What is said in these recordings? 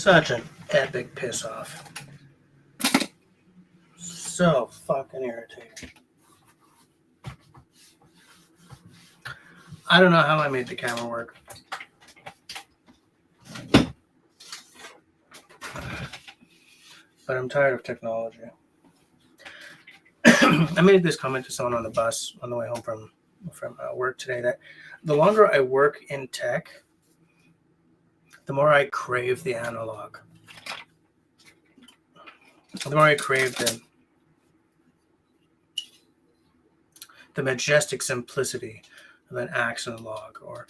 Such an epic piss off. So fucking irritating. I don't know how I made the camera work. But I'm tired of technology. I made this comment to someone on the bus on the way home from work today that the longer I work in tech, the more I crave the analog. The more I crave the majestic simplicity of an accent log or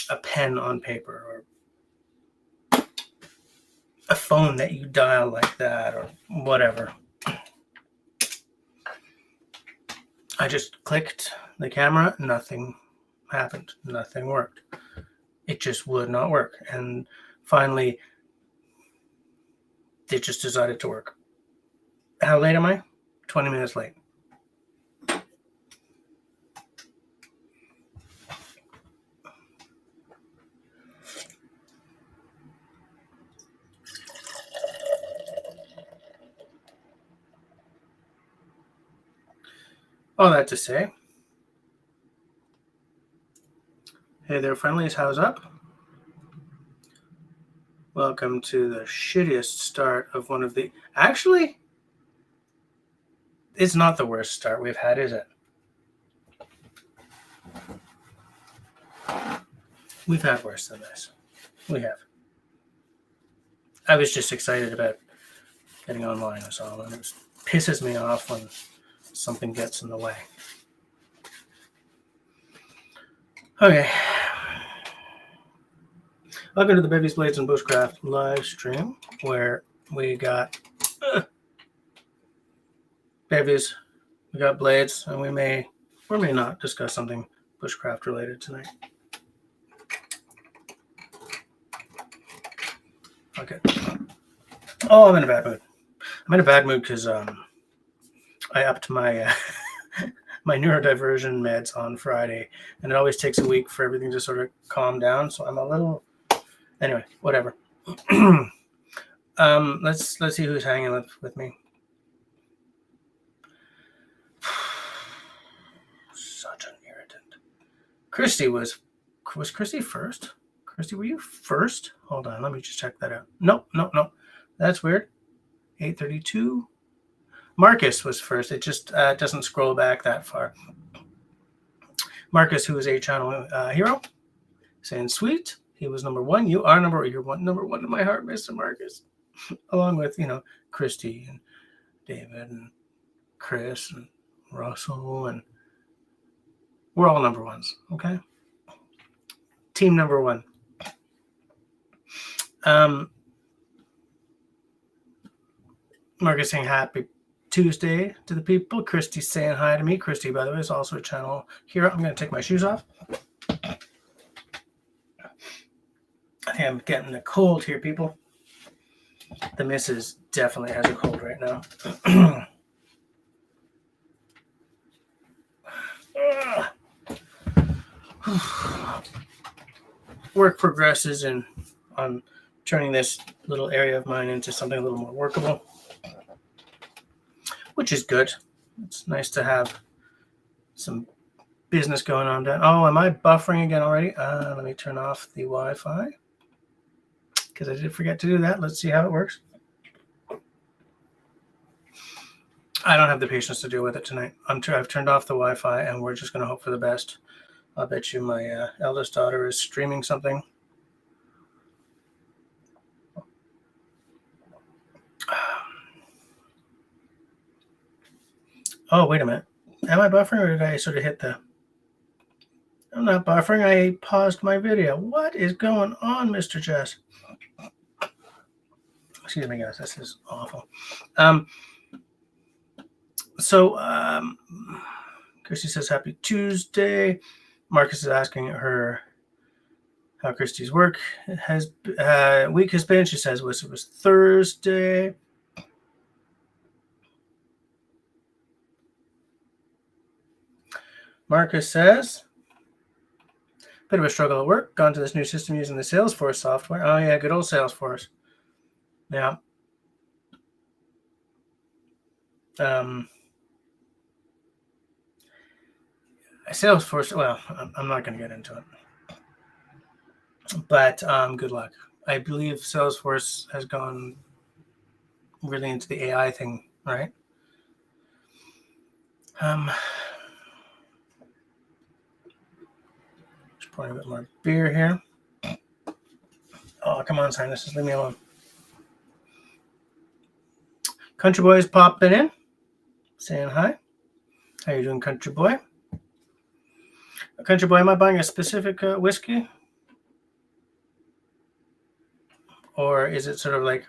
a pen on paper or a phone that you dial like that or whatever. I just clicked the camera, nothing happened, nothing worked. It just would not work. And finally, it just decided to work. How late am I? 20 minutes late. All that to say, hey there, friendlies, how's up? Welcome to the shittiest start of one of the... Actually, it's not the worst start we've had, is it? We've had worse than this. We have. I was just excited about getting online, that's all, and it pisses me off when something gets in the way. Okay. Welcome to the Bevies, Blades, and Bushcraft live stream, where we got bevies, we got blades, and we may or may not discuss something bushcraft related tonight. Okay. Oh, I'm in a bad mood. I'm in a bad mood because I upped my my neurodiversion meds on Friday, and it always takes a week for everything to sort of calm down. So I'm a little, anyway, whatever. Let's see who's hanging with me. Such an irritant. Christy was Christy first? Christy, were you first? Hold on, let me just check that out. No. That's weird. 8:32. Marcus was first. It just doesn't scroll back that far. Marcus, who is a channel hero, saying sweet. He was number one. You are number one in my heart, Mr. Marcus. Along with, Christy and David and Chris and Russell, and we're all number ones, okay? Team number one. Marcus saying happy Tuesday to the people. Christy saying hi to me. Christy, by the way, is also a channel hero. I'm going to take my shoes off. I think I'm getting a cold here, people. The missus definitely has a cold right now. Work progresses on turning this little area of mine into something a little more workable, which is good. It's nice to have some business going on down. Oh, am I buffering again already? Let me turn off the Wi-Fi because I did forget to do that. Let's see how it works. I don't have the patience to deal with it tonight. I've turned off the Wi-Fi, and we're just going to hope for the best. I'll bet you my eldest daughter is streaming something. Oh, wait a minute. Am I buffering, or did I sort of hit the... I'm not buffering. I paused my video. What is going on, Mr. Jess? Excuse me, guys. This is awful. Christy says happy Tuesday. Marcus is asking her how Christy's week has been. She says it was Thursday. Marcus says, bit of a struggle at work. Gone to this new system using the Salesforce software. Oh yeah, good old Salesforce. Yeah. Salesforce, well, I'm not going to get into it. But good luck. I believe Salesforce has gone really into the AI thing, right? Just pouring a bit more beer here. Oh, come on, sinuses, leave me alone. Country Boy's popping in, saying hi. How you doing, Country Boy? Country Boy, am I buying a specific whiskey? Or is it sort of like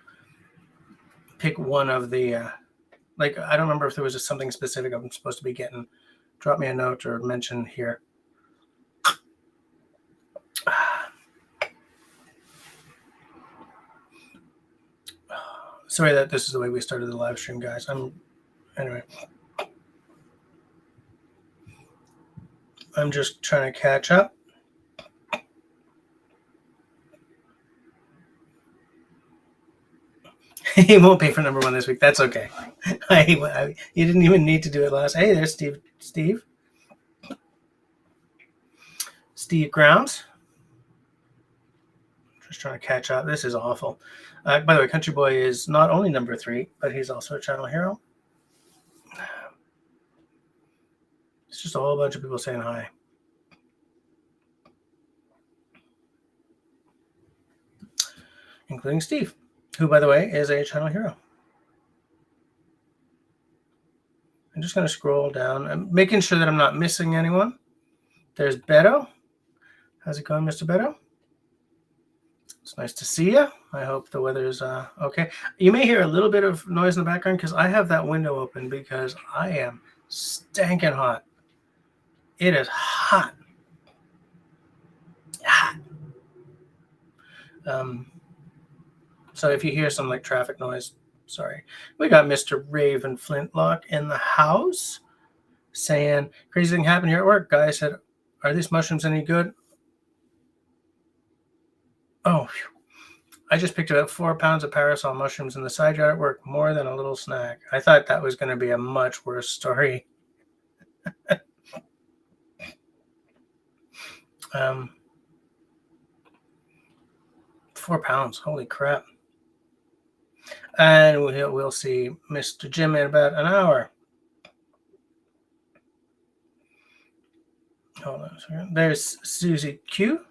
pick one of the, like, I don't remember if there was just something specific I'm supposed to be getting. Drop me a note or mention here. Sorry that this is the way we started the live stream, guys. Anyway. I'm just trying to catch up. He won't pay for number one this week. That's okay. You didn't even need to do it last. Hey, there's Steve Grounds. Just trying to catch up. This is awful. By the way, Country Boy is not only number 3, but he's also a channel hero. It's just a whole bunch of people saying hi. Including Steve, who, by the way, is a channel hero. I'm just going to scroll down. I'm making sure that I'm not missing anyone. There's Beto. How's it going, Mr. Beto? It's nice to see you. I hope the weather's okay. You may hear a little bit of noise in the background because I have that window open because I am stinking hot. It is hot. Hot. So if you hear some like traffic noise, sorry. We got Mr. Raven Flintlock in the house saying, crazy thing happened here at work. Guy said, are these mushrooms any good? Oh, whew. I just picked up 4 pounds of parasol mushrooms in the side yard at work, more than a little snack. I thought that was going to be a much worse story. 4 pounds, holy crap. And we'll see Mr. Jim in about an hour. Hold on a second. There's Susie Q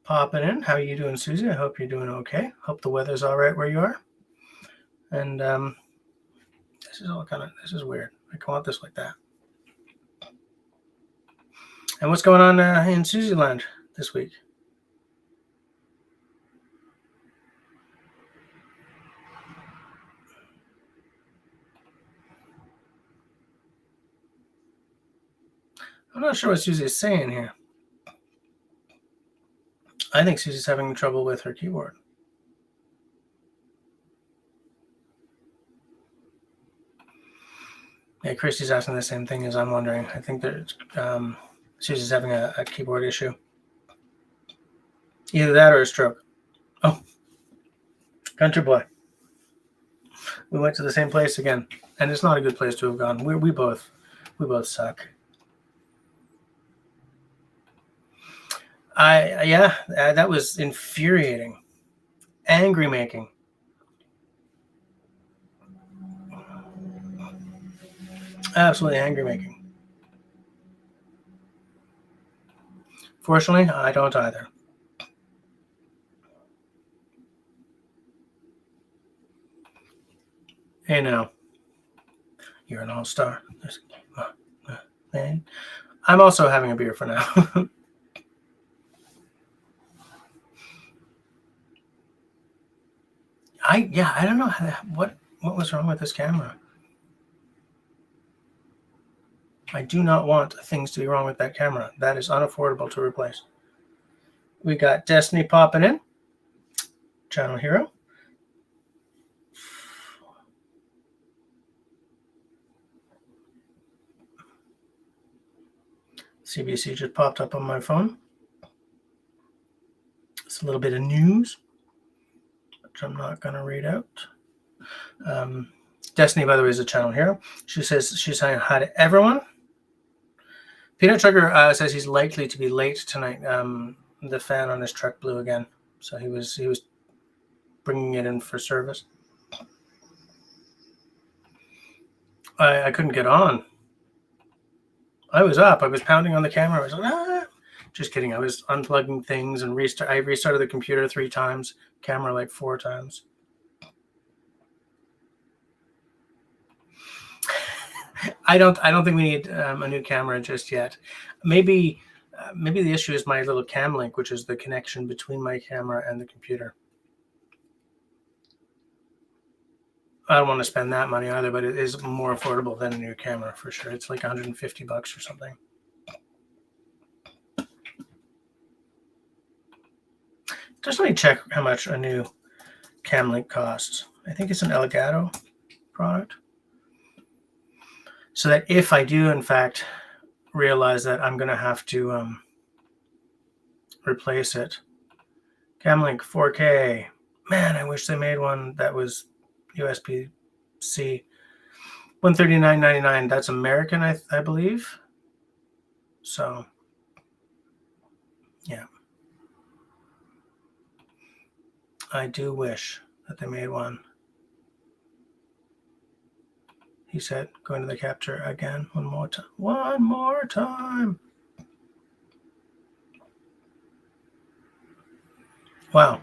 popping in. How are you doing, Susie? I hope you're doing okay. Hope the weather's all right where you are. And this is weird. I come out this like that. And what's going on in Susie Land this week? I'm not sure what Susie's saying here. I think Susie's having trouble with her keyboard. Yeah, Christy's asking the same thing as I'm wondering. I think that Susie's having a keyboard issue. Either that or a stroke. Oh, Country Boy. We went to the same place again, and it's not a good place to have gone. We both suck. That was infuriating, angry making. Absolutely angry making. Fortunately, I don't either. Hey now, you're an all-star. Man, I'm also having a beer for now. I don't know what was wrong with this camera. I do not want things to be wrong with that camera. That is unaffordable to replace. We got Destiny popping in. Channel hero. CBC just popped up on my phone. It's a little bit of news. which I'm not going to read out. Destiny, by the way, is a channel hero. She says she's saying hi to everyone. Peanut Sugar says he's likely to be late tonight. The fan on his truck blew again, so he was bringing it in for service. I couldn't get on. I was up. I was pounding on the camera. I was like, ah. Just kidding. I was unplugging things and I restarted the computer 3 times, camera like 4 times. I don't think we need a new camera just yet. Maybe the issue is my little cam link, which is the connection between my camera and the computer. I don't want to spend that money either, but it is more affordable than a new camera for sure. It's like $150 or something. Just let me check how much a new cam link costs. I think it's an Elgato product. So that if I do, in fact, realize that I'm going to have to replace it. Camlink 4K. Man, I wish they made one that was USB-C. $139.99. That's American, I believe. So, yeah. I do wish that they made one. He said, going to the capture again one more time. One more time. Wow.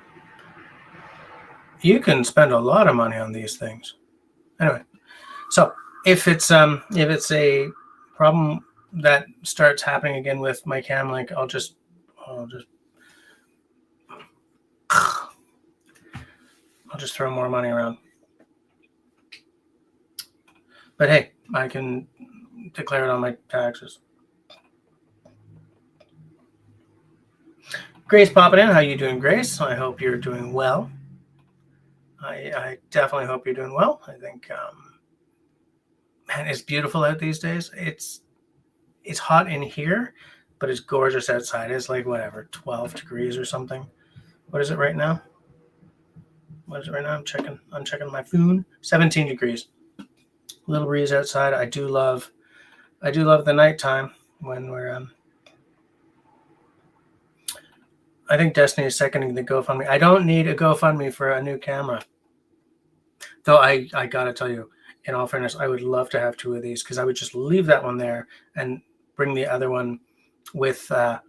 You can spend a lot of money on these things. Anyway, so if it's a problem that starts happening again with my cam link, I'll just throw more money around. But hey, I can declare it on my taxes. Grace popping in. How you doing, Grace? I hope you're doing well. I definitely hope you're doing well. I think, man, it's beautiful out these days. It's hot in here, but it's gorgeous outside. It's like, whatever, 12 degrees or something. What is it right now? What is it right now? I'm checking my phone. 17 degrees. Little breeze outside. I do love the nighttime when we're I think Destiny is seconding the GoFundMe. I don't need a GoFundMe for a new camera. Though I gotta tell you, in all fairness, I would love to have 2 of these because I would just leave that one there and bring the other one with I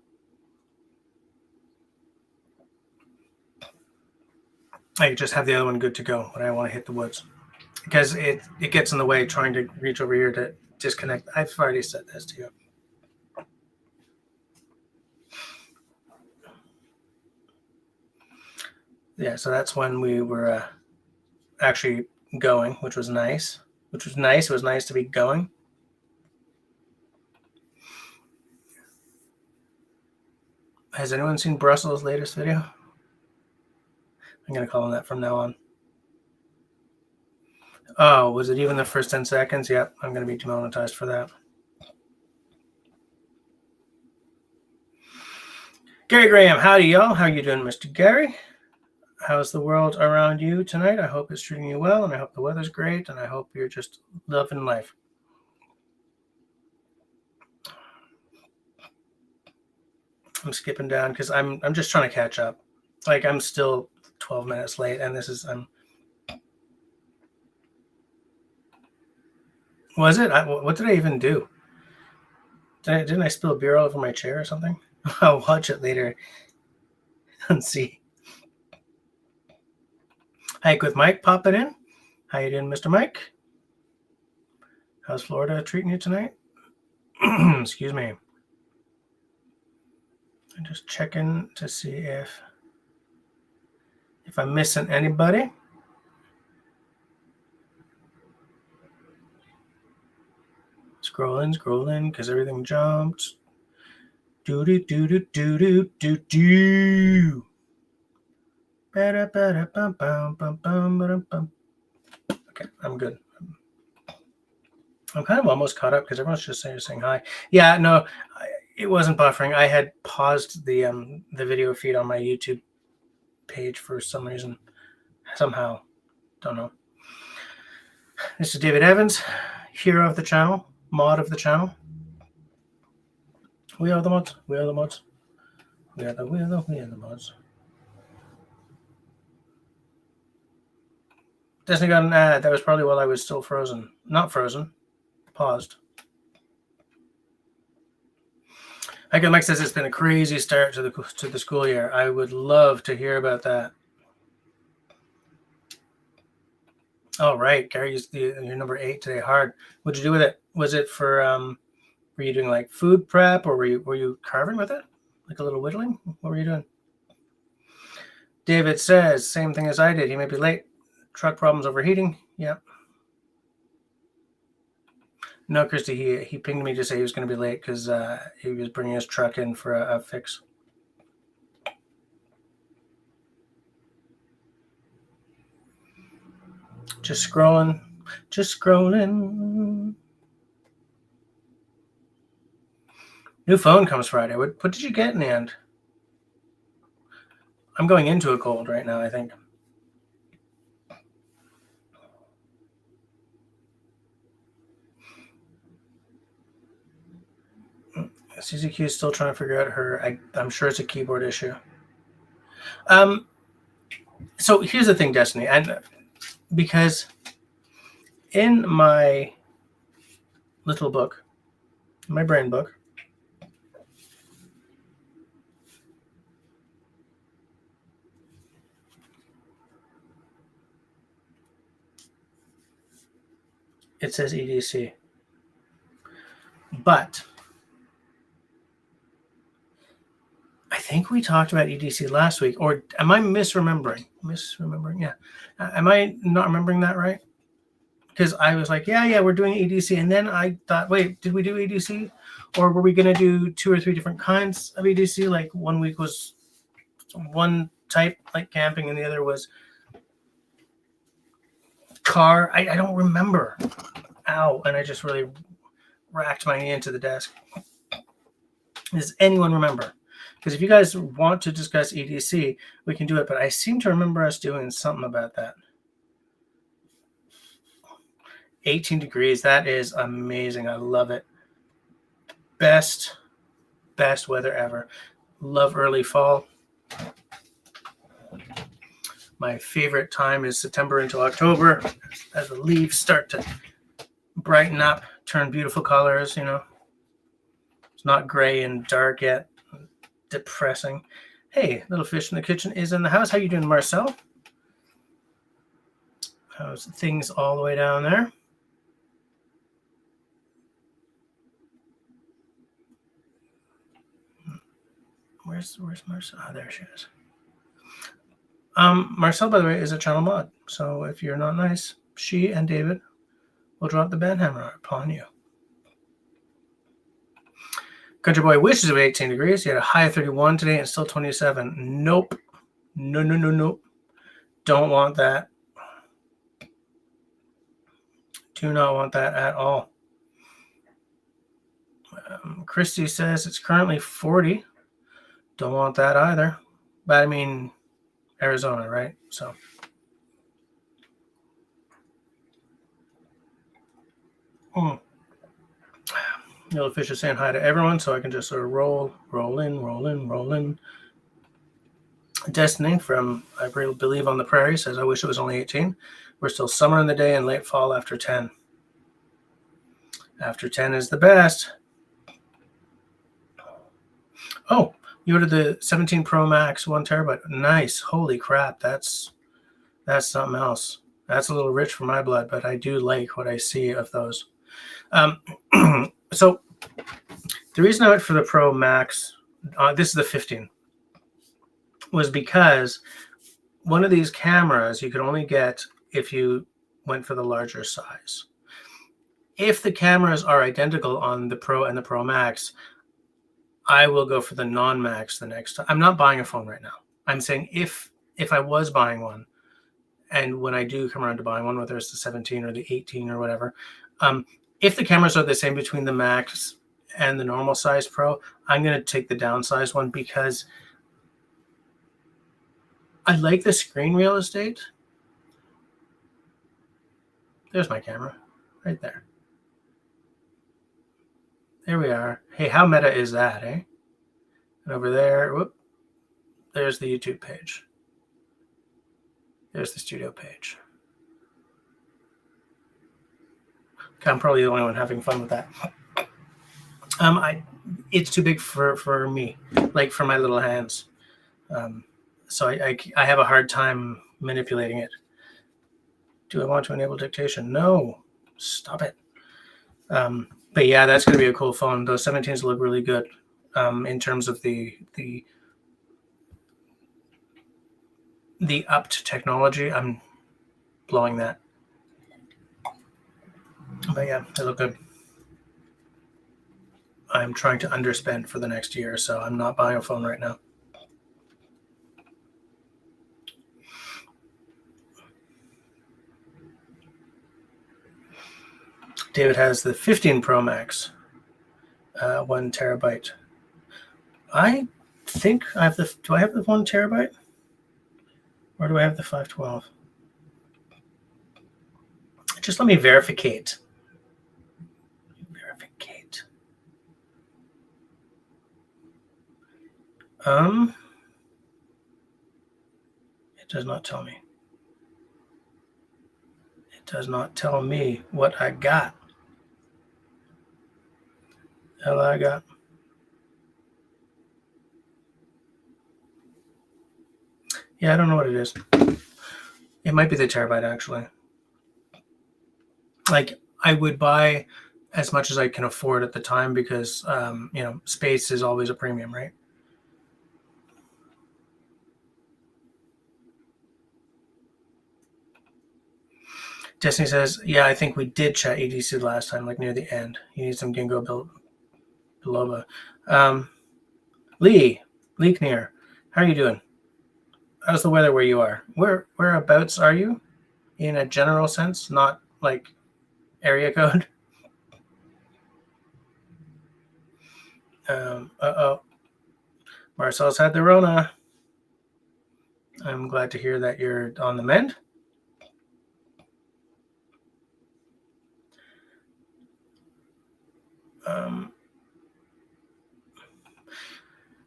just have the other one good to go when I want to hit the woods. Because it gets in the way trying to reach over here to disconnect. I've already said this to you. Yeah, so that's when we were actually going, which was nice. It was nice to be going. Has anyone seen Brussels' latest video? I'm going to call him that from now on. Oh, was it even the first 10 seconds? Yep, I'm going to be demonetized for that. Gary Graham, howdy, y'all. How you doing, Mr. Gary? How's the world around you tonight? I hope it's treating you well, and I hope the weather's great, and I hope you're just loving life. I'm skipping down because I'm just trying to catch up. Like, I'm still 12 minutes late, and this is was it? What did I even do? Didn't I spill beer all over my chair or something? I'll watch it later and see. Hike with Mike popping in. How you doing, Mr. Mike? How's Florida treating you tonight? Excuse me. I'm just checking to see if I'm missing anybody. Scrolling, because everything jumped. Okay, I'm good. I'm kind of almost caught up because everyone's just saying hi. Yeah, no, it wasn't buffering. I had paused the video feed on my YouTube page for some reason. somehow. Don't know. This is David Evans, hero of the channel, mod of the channel. We are the mods. We are the mods. We are the mods. Disney got an ad. That was probably while I was still frozen. Not frozen. Paused. Michael Mike says it's been a crazy start to the school year. I would love to hear about that. All right, Gary, you're number 8 today. Hard. What'd you do with it? Was it for were you doing like food prep, or were you carving with it, like a little whittling? What were you doing? David says same thing as I did. He may be late. Truck problems, overheating. Yeah. No, Christy, he pinged me to say he was going to be late because he was bringing his truck in for a fix. Just scrolling. New phone comes Friday. What did you get in the end? I'm going into a cold right now, I think. CZQ is still trying to figure out her. I'm sure it's a keyboard issue. So here's the thing, Destiny, and because in my little book, my brain book, it says EDC, but I think we talked about EDC last week, or am I misremembering? Yeah. Am I not remembering that right? Because I was like, yeah, we're doing EDC. And then I thought, wait, did we do EDC? Or were we going to do 2 or 3 different kinds of EDC? Like one week was one type, like camping, and the other was car. I don't remember. Ow. And I just really racked my knee into the desk. Does anyone remember? Because if you guys want to discuss EDC, we can do it. But I seem to remember us doing something about that. 18 degrees. That is amazing. I love it. Best weather ever. Love early fall. My favorite time is September into October as the leaves start to brighten up, turn beautiful colors, you know. It's not gray and dark yet. Depressing. Hey, little fish in the kitchen is in the house. How you doing, Marcel? How's things all the way down there? Where's Marcel? Oh, there she is. Marcel, by the way, is a channel mod. So if you're not nice, she and David will drop the banhammer upon you. Country Boy wishes it was 18 degrees. He had a high of 31 today and still 27. Nope. No. Don't want that. Do not want that at all. Christy says it's currently 40. Don't want that either. But I mean, Arizona, right? So. Yellow Fish is saying hi to everyone, so I can just sort of roll in. Destiny from I Believe on the Prairie says, I wish it was only 18. We're still summer in the day and late fall after 10. After 10 is the best. Oh, you ordered the 17 Pro Max 1 terabyte. Nice. Holy crap. That's something else. That's a little rich for my blood, but I do like what I see of those. So the reason I went for the Pro Max, this is the 15, was because one of these cameras you could only get if you went for the larger size. If the cameras are identical on the Pro and the Pro Max, I will go for the non-Max the next time. I'm not buying a phone right now. I'm saying if I was buying one, and when I do come around to buying one, whether it's the 17 or the 18 or whatever, if the cameras are the same between the Max and the normal size Pro, I'm going to take the downsized one because I like the screen real estate, There's my camera, right there. There we are. Hey, how meta is that, eh? And over there, whoop, there's the YouTube page. There's the studio page. Okay, I'm probably the only one having fun with that. It's too big for me, like for my little hands. So I have a hard time manipulating it. Do I want to enable dictation? No, stop it. But yeah, that's going to be a cool phone. Those 17s look really good in terms of the upped technology. I'm blowing that. But yeah, they look good. I'm trying to underspend for the next year, so I'm not buying a phone right now. David has the 15 Pro Max, 1 terabyte. I think I have the. Do I have the 1 terabyte, or do I have the 512? Just let me verificate. It does not tell me. It does not tell me what I got. Hell, I got. Yeah, I don't know what it is. It might be the terabyte, actually. Like, I would buy as much as I can afford at the time because, space is always a premium, right? Destiny says, yeah, I think we did chat EDC last time, like near the end. You need some Ginkgo biloba. Lee Kneer, how are you doing? How's the weather where you are? Whereabouts are you? In a general sense, not like area code. Marcel's had the Rona. I'm glad to hear that you're on the mend.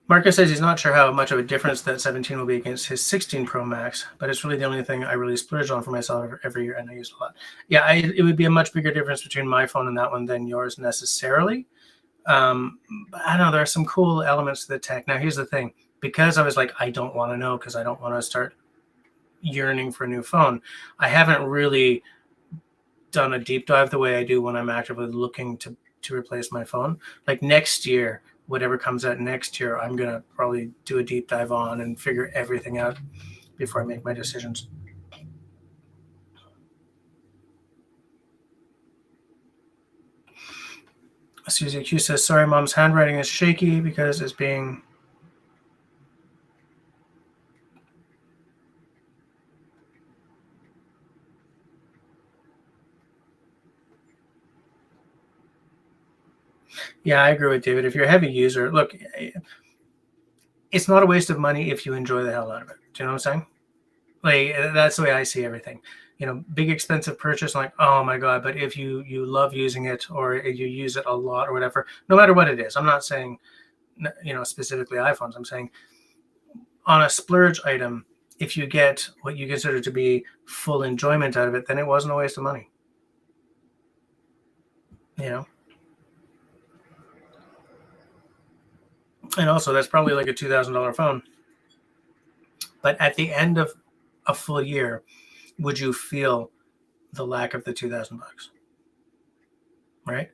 Marcus says he's not sure how much of a difference that 17 will be against his 16 Pro Max, but it's really the only thing I really splurge on for myself every year, and I use it a lot. Yeah, it would be a much bigger difference between my phone and that one than yours necessarily. But I don't know, there are some cool elements to the tech. Now, here's the thing. Because I was like, I don't want to know because I don't want to start yearning for a new phone, I haven't really done a deep dive the way I do when I'm actively looking to replace my phone. Like next year, whatever comes out next year, I'm going to probably do a deep dive on and figure everything out before I make my decisions. Susie Q says, sorry, Mom's handwriting is shaky because it's being... Yeah, I agree with David. If you're a heavy user, look, it's not a waste of money if you enjoy the hell out of it. Do you know what I'm saying? Like, that's the way I see everything. Big expensive purchase, like, oh my God, but if you love using it or you use it a lot or whatever, no matter what it is, I'm not saying, specifically iPhones, I'm saying on a splurge item, if you get what you consider to be full enjoyment out of it, then it wasn't a waste of money. And also that's probably like a $2,000 phone. But at the end of a full year, would you feel the lack of the $2,000? Right?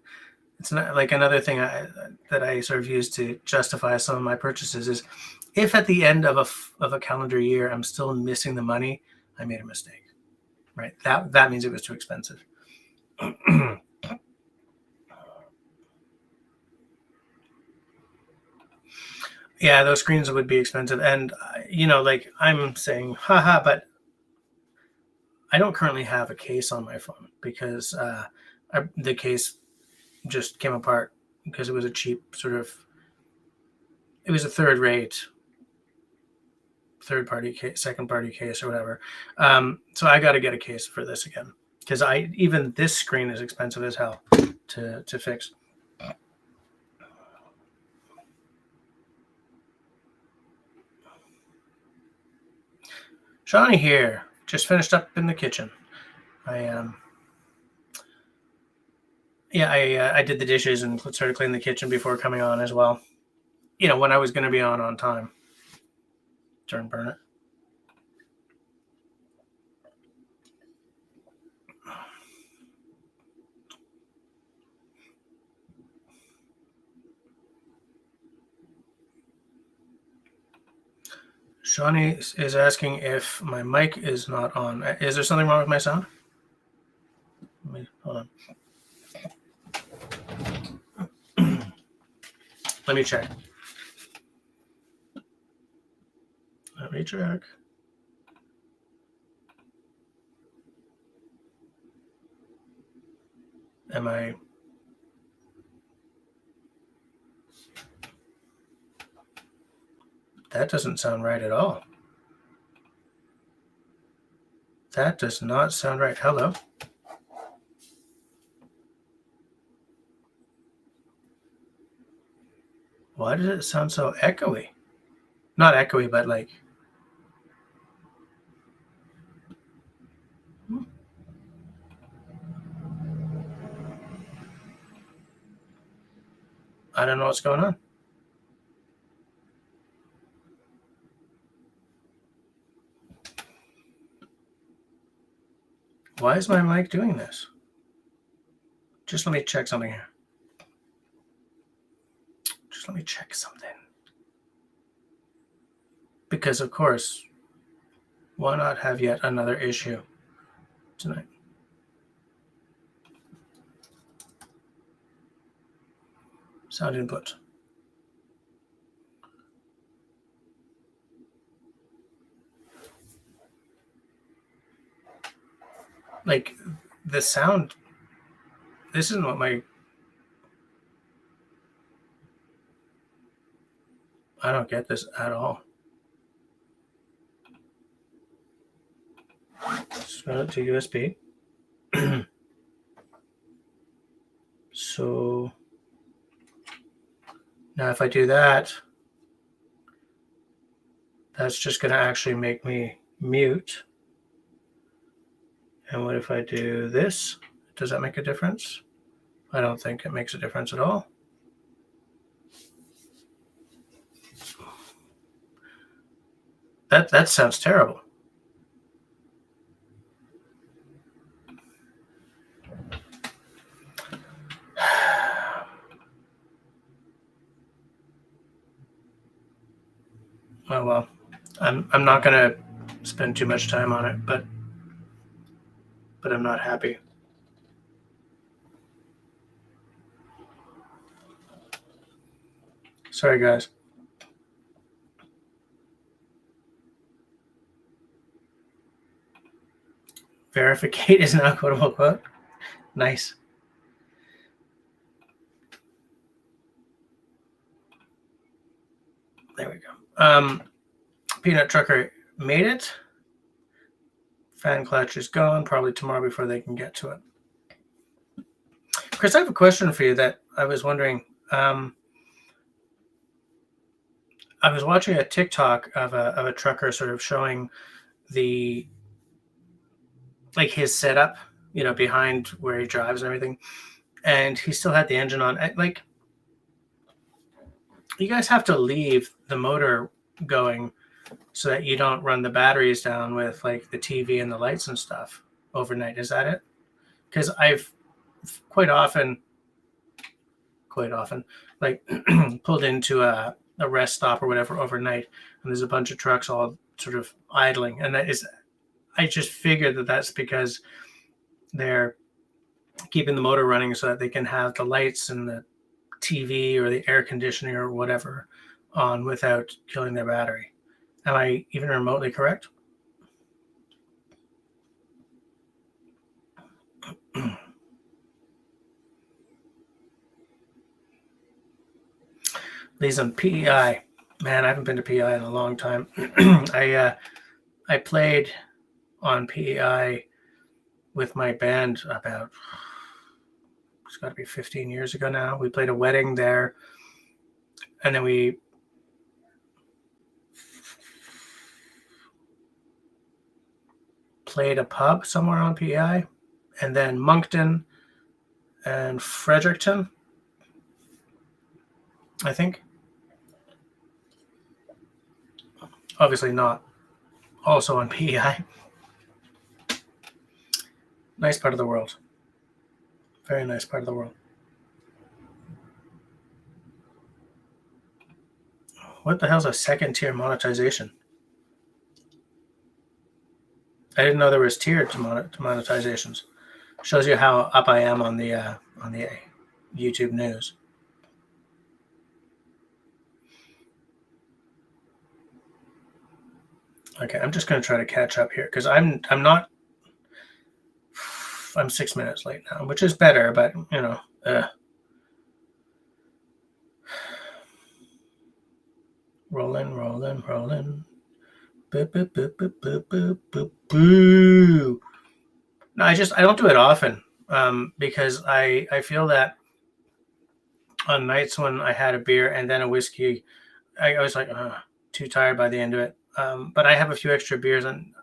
It's not like another thing that I sort of use to justify some of my purchases is if at the end of a calendar year I'm still missing the money, I made a mistake. Right? That means it was too expensive. Yeah, those screens would be expensive. And, like I'm saying, haha, but I don't currently have a case on my phone because the case just came apart because it was a cheap it was a third-rate, third-party case, second-party case or whatever. So I got to get a case for this again. because even this screen is expensive as hell to fix. Shawnee here. Just finished up in the kitchen. I did the dishes and started cleaning the kitchen before coming on as well. You know, when I was going to be on time. Turn burn it. Shawnee is asking if my mic is not on. Is there something wrong with my sound? Hold on. Let me check. Am I? That doesn't sound right at all. That does not sound right. Hello. Why does it sound so echoey? Not echoey, but like... I don't know what's going on. Why is my mic doing this? Just let me check something here. Just let me check something. Because, of course, why not have yet another issue tonight? Sound input. Like, the sound, this isn't what my... I don't get this at all. Set it to USB. So now if I do that, that's just going to actually make me mute. And what if I do this? Does that make a difference? I don't think it makes a difference at all. That sounds terrible. Oh well, I'm not gonna spend too much time on it, but I'm not happy. Sorry, guys. Verificate is now quote unquote. Nice. There we go. Peanut Trucker made it. Fan clutch is gone. Probably tomorrow before they can get to it. Chris, I have a question for you that I was wondering. I was watching a TikTok of a trucker sort of showing the his setup, you know, behind where he drives and everything, and he still had the engine on. Like, you guys have to leave the motor going so that you don't run the batteries down with like the TV and the lights and stuff overnight. Is that it? Because I've quite often like pulled into a rest stop or whatever overnight, and there's a bunch of trucks all sort of idling, and I just figured that that's because they're keeping the motor running so that they can have the lights and the TV or the air conditioning or whatever on without killing their battery. Am I even remotely correct? These on PEI. Man, I haven't been to PEI in a long time. I played on PEI with my band about, it's got to be 15 years ago now. We played a wedding there, and then we played a pub somewhere on PEI, and then Moncton and Fredericton, I think. Obviously not also on PEI. Nice part of the world. Very nice part of the world. What the hell's a second tier monetization? I didn't know there was tiered to monetizations. Shows you how up I am on the YouTube news. Okay, I'm just going to try to catch up here because I'm 6 minutes late now, which is better, but you know. Rolling. Boop, boop, boop, boop, boop, boop, boop, boo. No, I don't do it often because I feel that on nights when I had a beer and then a whiskey, I was like, too tired by the end of it. But I have a few extra beers, and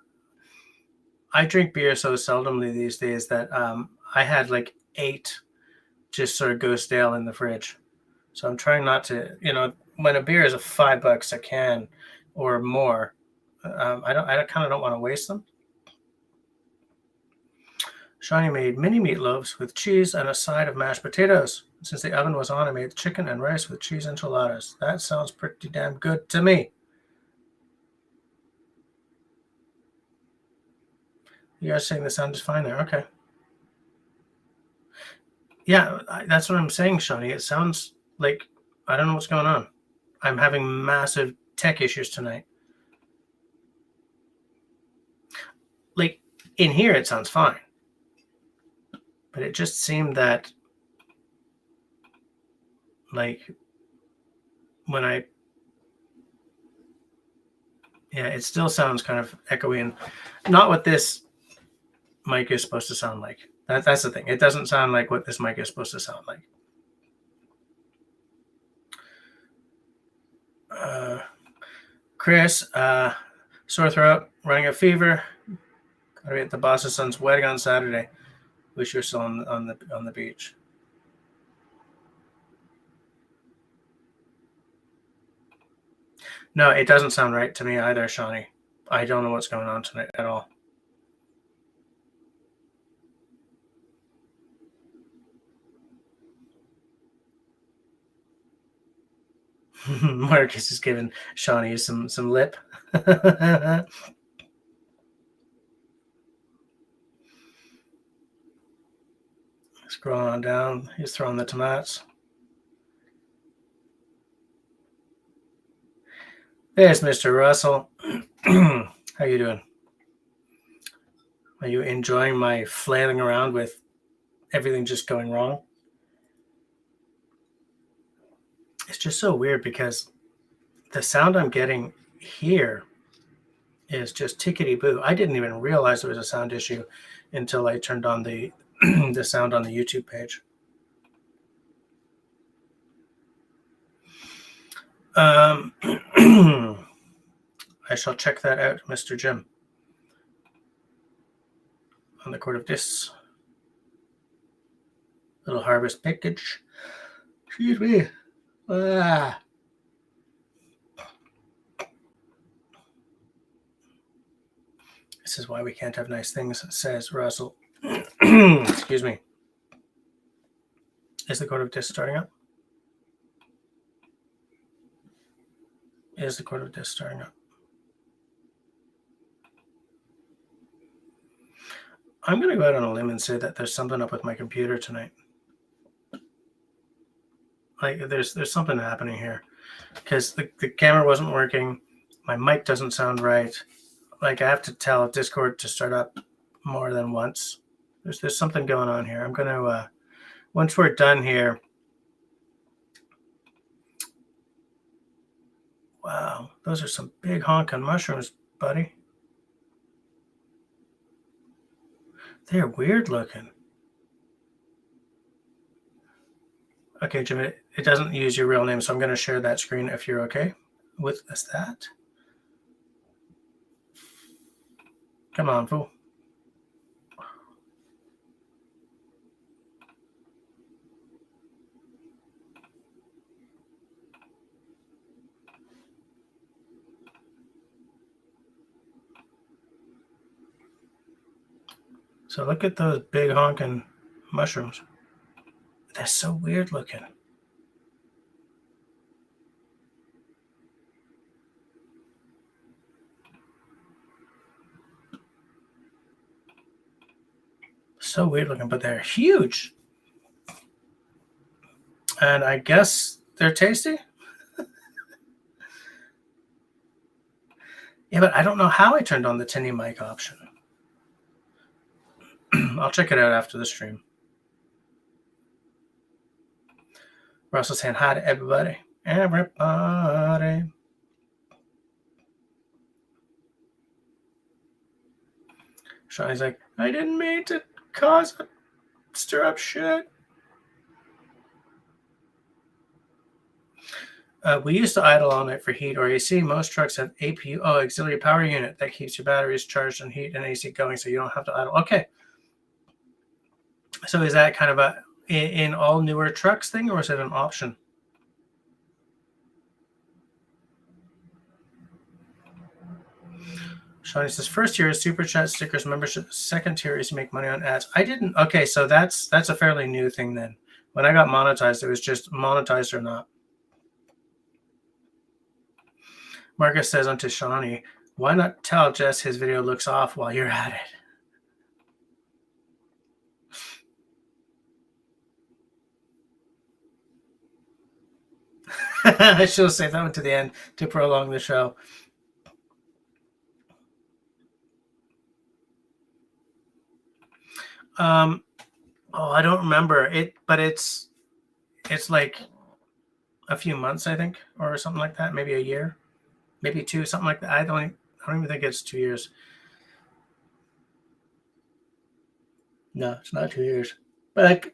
I drink beer so seldomly these days that I had like 8 just sort of go stale in the fridge. So I'm trying not to, when a beer is $5 a can or more, I kind of don't want to waste them. Shawnee made mini meatloaves with cheese and a side of mashed potatoes. Since the oven was on, I made chicken and rice with cheese enchiladas. That sounds pretty damn good to me. You guys saying the sound is fine there? Okay. Yeah, that's what I'm saying, Shawnee. It sounds like I don't know what's going on. I'm having massive tech issues tonight. Like, in here, it sounds fine. But it just seemed that, like, it still sounds kind of echoey and not what this mic is supposed to sound like. That's the thing. It doesn't sound like what this mic is supposed to sound like. Chris, sore throat, running a fever. Gotta be at the boss's son's wedding on Saturday. Wish you were still on the beach. No, it doesn't sound right to me either, Shawnee. I don't know what's going on tonight at all. Marcus is giving Shawnee some lip. Scrolling on down, he's throwing the tomatoes. There's Mr. Russell. How you doing? Are you enjoying my flailing around with everything just going wrong? It's just so weird because the sound I'm getting here is just tickety-boo. I didn't even realize there was a sound issue until I turned on the the sound on the YouTube page. I shall check that out, Mr. Jim. On the Court of Discs. Little harvest package. Excuse me. This is why we can't have nice things, says Russell. Excuse me. Is the Court of Discs starting up? Is the Court of Discs starting up? I'm going to go out on a limb and say that there's something up with my computer tonight. Like there's something happening here because the camera wasn't working. My mic doesn't sound right. Like I have to tell Discord to start up more than once. There's something going on here. I'm going to, once we're done here. Wow, those are some big honking mushrooms, buddy. They're weird looking. Okay, Jimmy, it doesn't use your real name, so I'm going to share that screen if you're okay with that. Come on, fool. So look at those big honking mushrooms. They're so weird looking. So weird looking, but they're huge. And I guess they're tasty. Yeah, but I don't know how I turned on the tinny mic option. I'll check it out after the stream. Russell's saying hi to everybody. Everybody. Shawnee's like, I didn't mean to stir up shit. We used to idle all night for heat or AC. Most trucks have APU, auxiliary power unit, that keeps your batteries charged and heat and AC going, so you don't have to idle. Okay. So is that kind of a in all newer trucks thing, or is it an option? Shawnee says, first tier is super chat stickers membership. Second tier is you make money on ads. I didn't. Okay, so that's a fairly new thing then. When I got monetized, it was just monetized or not. Marcus says unto Shawnee, why not tell Jess his video looks off while you're at it? She'll save that one to the end to prolong the show. I don't remember it, but it's like a few months, I think, or something like that. Maybe a year, maybe 2, something like that. I don't even think it's 2 years. No, it's not 2 years. But like,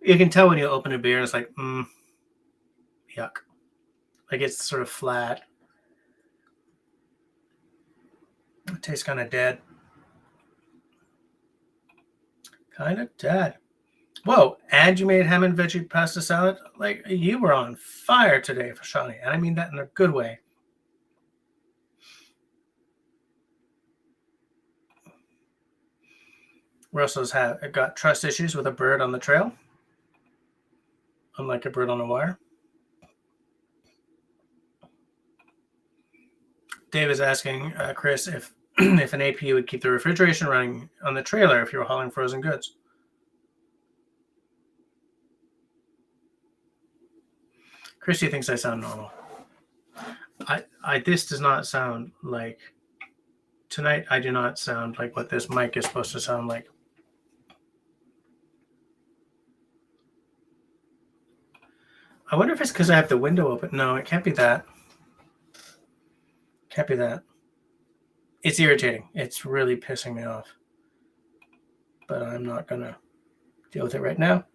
you can tell when you open a beer, and it's like, yuck. Like it's sort of flat. It tastes kind of dead. Whoa, and you made ham and veggie pasta salad? Like, you were on fire today for Shawnee, and I mean that in a good way. Russell's got trust issues with a bird on the trail, unlike a bird on a wire. Dave is asking Chris if if an APU would keep the refrigeration running on the trailer if you were hauling frozen goods. Christy thinks I sound normal. This does not sound like tonight. I do not sound like what this mic is supposed to sound like. I wonder if it's because I have the window open. No, it can't be that. Can't be that. It's irritating. It's really pissing me off. But I'm not going to deal with it right now.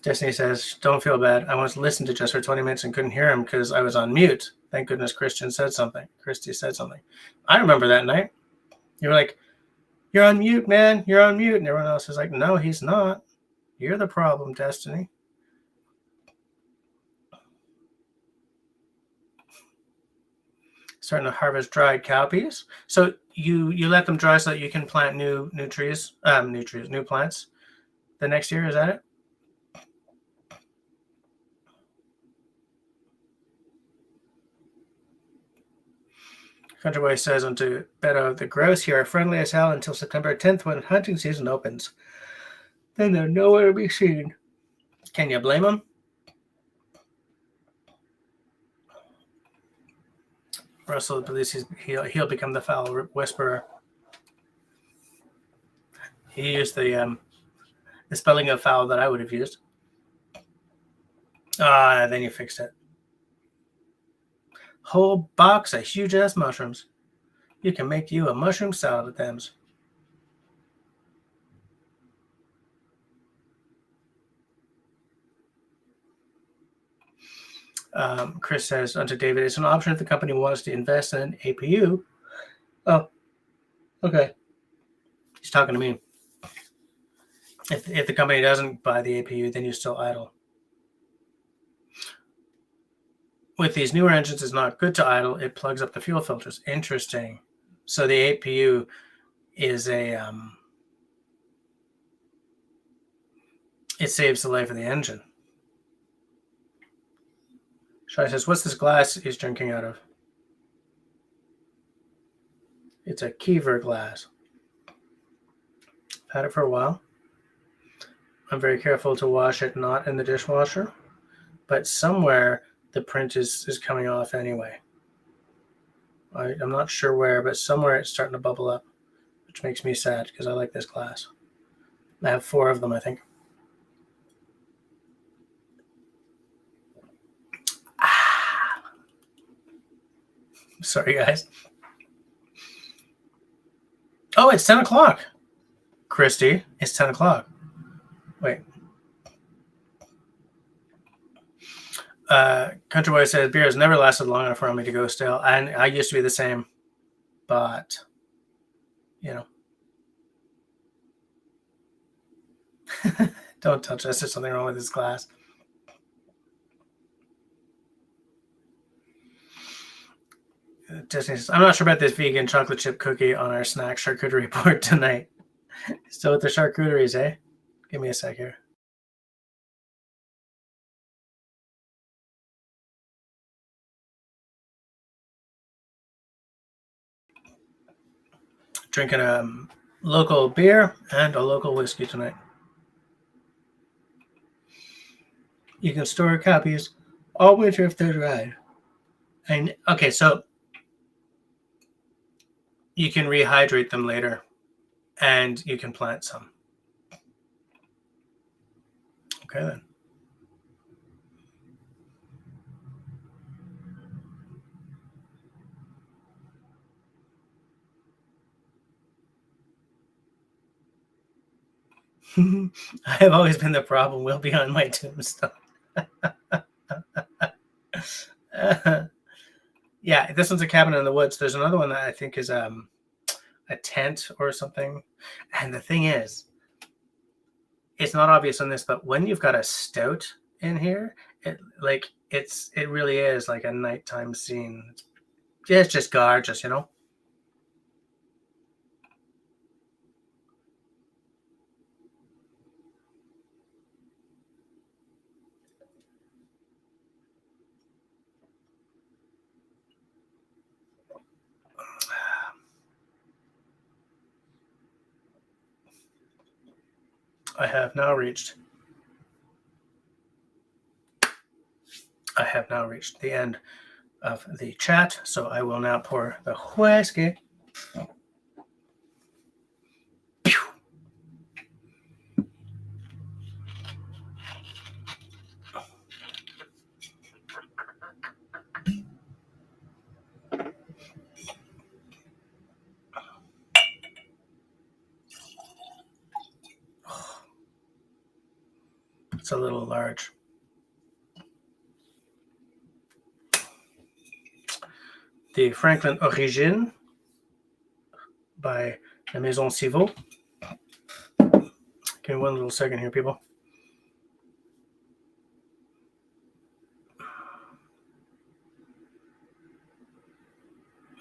Destiny says, don't feel bad. I once listened to Just for 20 minutes and couldn't hear him because I was on mute. Thank goodness Christy said something. I remember that night. You were like, you're on mute, man. You're on mute. And everyone else is like, no, he's not. You're the problem, Destiny. Starting to harvest dried cowpeas. So you let them dry so that you can plant new plants the next year. Is that it? Country Boy says onto Beto, the grouse here are friendly as hell until September 10th when hunting season opens. Then they're nowhere to be seen. Can you blame them? Russell believes he'll become the foul whisperer. He used the spelling of foul that I would have used. Then you fixed it. Whole box of huge ass mushrooms. You can make you a mushroom salad with them. Chris says unto David, it's an option if the company wants to invest in an APU. Oh, okay. He's talking to me. If the company doesn't buy the APU, then you're still idle. With these newer engines, it's not good to idle. It plugs up the fuel filters. Interesting. So the APU is a it saves the life of the engine. Shai says, what's this glass he's drinking out of? It's a Kiever glass. I've had it for a while. I'm very careful to wash it not in the dishwasher, but somewhere the print is coming off anyway. I'm not sure where, but somewhere it's starting to bubble up, which makes me sad because I like this glass. I have 4 of them, I think. Sorry, guys. Oh, it's 10 o'clock. Christy, it's 10 o'clock. Wait. Country Boy says, beer has never lasted long enough for me to go stale. And I used to be the same, but, you know. Don't touch this. There's something wrong with this glass. Disney says, I'm not sure about this vegan chocolate chip cookie on our snack charcuterie board tonight. Still with the charcuteries, eh? Give me a sec here. Drinking a local beer and a local whiskey tonight. You can store copies all winter if they're dry. And okay, so you can rehydrate them later, and you can plant some. Okay, then. I have always been the problem. Will be on my tombstone. Yeah, this one's a cabin in the woods. There's another one that I think is a tent or something. And the thing is, it's not obvious on this, but when you've got a stout in here, it really is like a nighttime scene. It's just gorgeous, you know. I have now reached the end of the chat, so I will now pour the whiskey. It's a little large. The Franklin Origine by La Maison Civaux. Give me one little second here, people.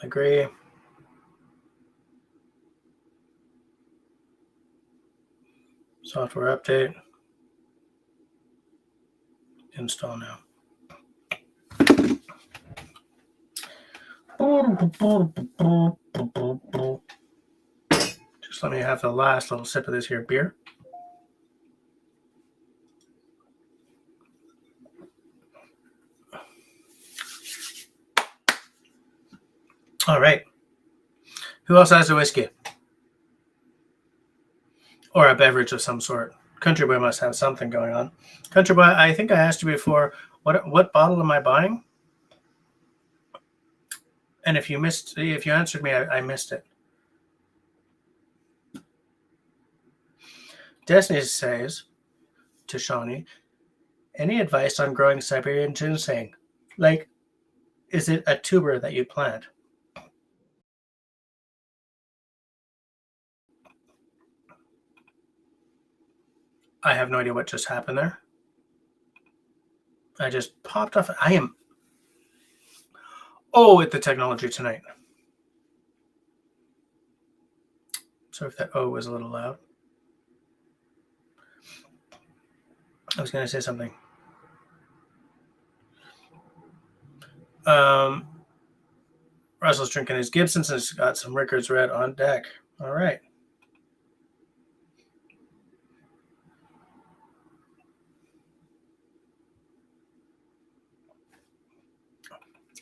Agree. Software update. Install now. Just let me have the last little sip of this here beer. All right. Who else has a whiskey? Or a beverage of some sort? Country Boy must have something going on. Country Boy, I think I asked you before, what bottle am I buying? And if you answered me, I missed it. Destiny says to Shawnee, any advice on growing Siberian ginseng? Like, is it a tuber that you plant? I have no idea what just happened there. I just popped off. I am at the technology tonight. Sorry if that O was a little loud. I was going to say something. Russell's drinking his Gibson's and has got some Rickards Red on deck. All right.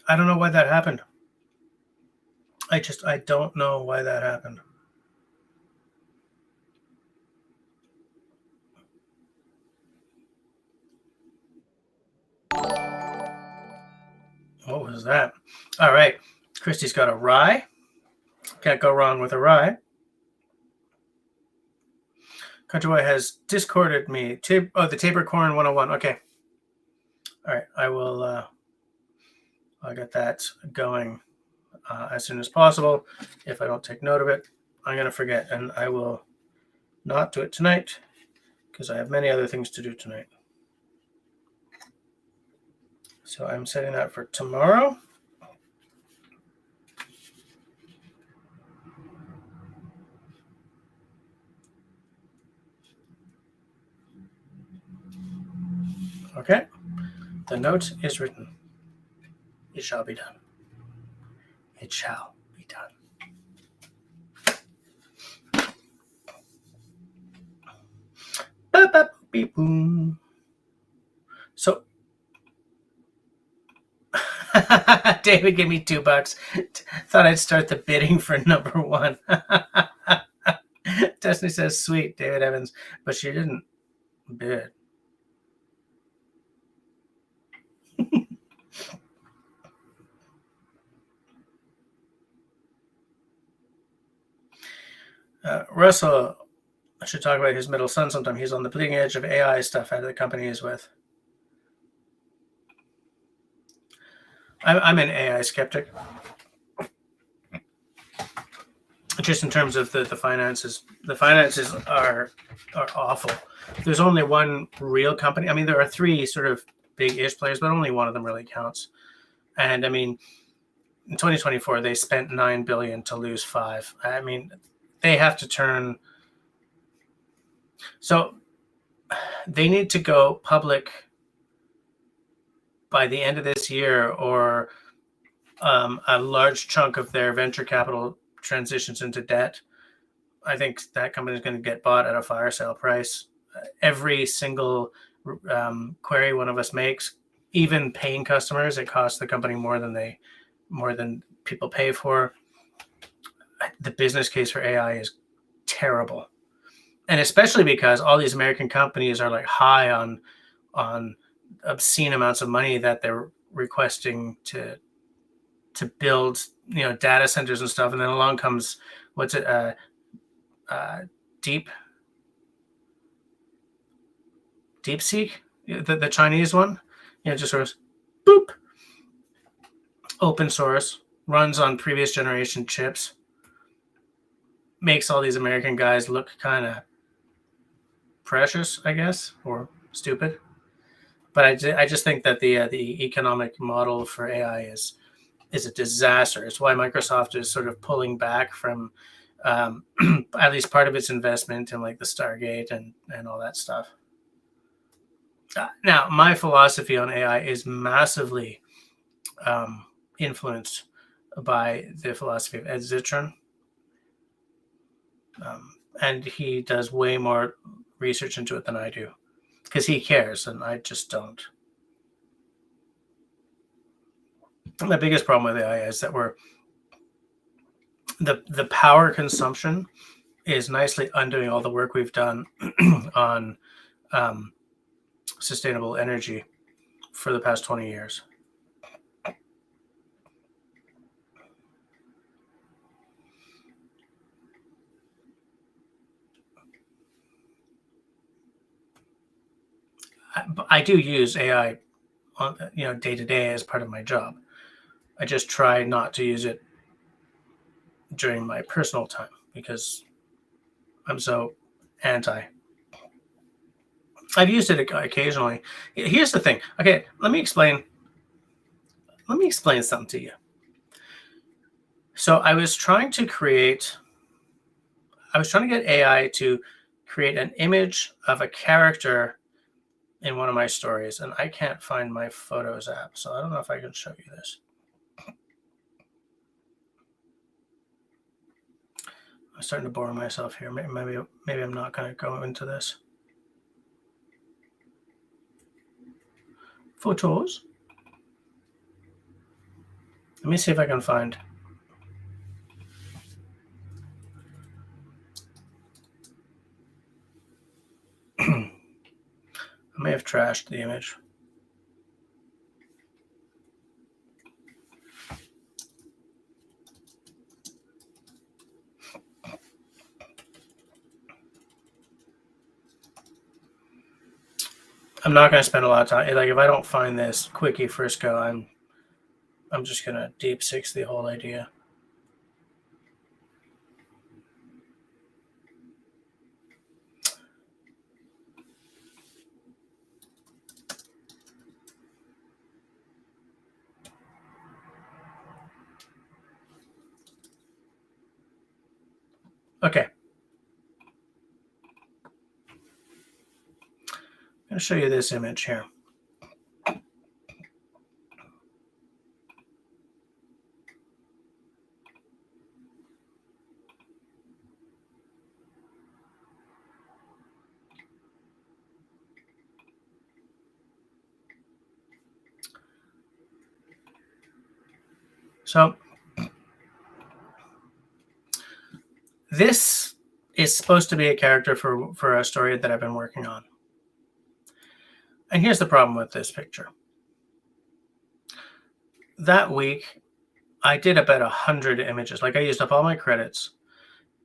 I don't know why that happened. I don't know why that happened. What was that? All right. Christy's got a rye. Can't go wrong with a rye. Countryboy has discorded me. The Taper Corn 101. Okay. All right. I will. I'll get that going as soon as possible. If I don't take note of it, I'm going to forget, and I will not do it tonight because I have many other things to do tonight. So I'm setting that for tomorrow. Okay. The note is written. It shall be done. It shall be done. Boom. So, David gave me $2. Thought I'd start the bidding for number one. Destiny says, sweet, David Evans. But she didn't bid. Russell, I should talk about his middle son sometime. He's on the bleeding edge of AI stuff out of the company he's with. I'm an AI skeptic. Just in terms of the finances. The finances are awful. There's only one real company. I mean, there are three sort of big-ish players, but only one of them really counts. And I mean, in 2024, they spent $9 billion to lose $5 billion. I mean, they have to turn. So they need to go public by the end of this year, or a large chunk of their venture capital transitions into debt. I think that company is going to get bought at a fire sale price. Every single query one of us makes, even paying customers, it costs the company more than people pay for. The business case for AI is terrible, and especially because all these American companies are like high on obscene amounts of money that they're requesting to build, data centers and stuff, and then along comes DeepSeek, the Chinese one, just sort of boop, open source, runs on previous generation chips, makes all these American guys look kind of precious, I guess, or stupid. But I just think that the economic model for AI is a disaster. It's why Microsoft is sort of pulling back from at least part of its investment in like the Stargate and all that stuff. Now, my philosophy on AI is massively influenced by the philosophy of Ed Zitron. And he does way more research into it than I do because he cares and I just don't. The biggest problem with AI is that the power consumption is nicely undoing all the work we've done on sustainable energy for the past 20 years. I do use AI on, day to day as part of my job. I just try not to use it during my personal time because I'm so anti. I've used it occasionally. Here's the thing. Okay, let me explain something to you. So I was trying to get AI to create an image of a character in one of my stories, and I can't find my Photos app, so I don't know if I can show you this. I'm starting to bore myself here. Maybe I'm not going to go into this. Photos. Let me see if I can find. I may have trashed the image. I'm not going to spend a lot of time. Like, if I don't find this quickie first go, I'm just going to deep six the whole idea. Okay. I'm going to show you this image here. So this is supposed to be a character for a story that I've been working on. And here's the problem with this picture. That week, I did about 100 images. Like, I used up all my credits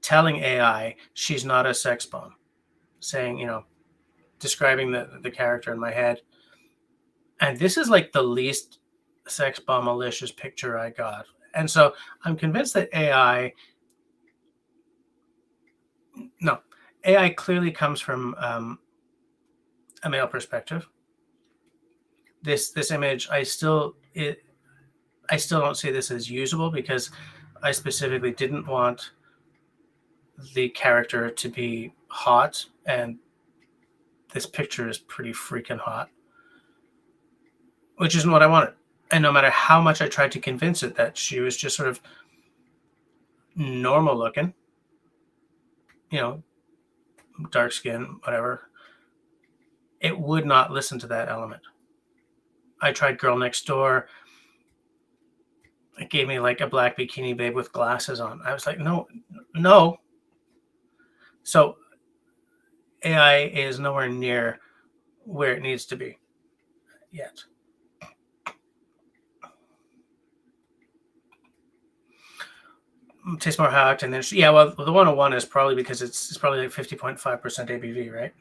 telling AI she's not a sex bomb, saying, describing the character in my head. And this is like the least sex bomb malicious picture I got. And so I'm convinced that AI clearly comes from a male perspective. This image, I still don't see this as usable because I specifically didn't want the character to be hot, and this picture is pretty freaking hot, which isn't what I wanted. And no matter how much I tried to convince it that she was just sort of normal looking, dark skin, whatever, it would not listen to that element. I tried Girl Next Door. It gave me like a black bikini babe with glasses on. I was like, no. So AI is nowhere near where it needs to be yet. Tastes more hacked, and then the 101 is probably because it's probably like 50.5% ABV, right?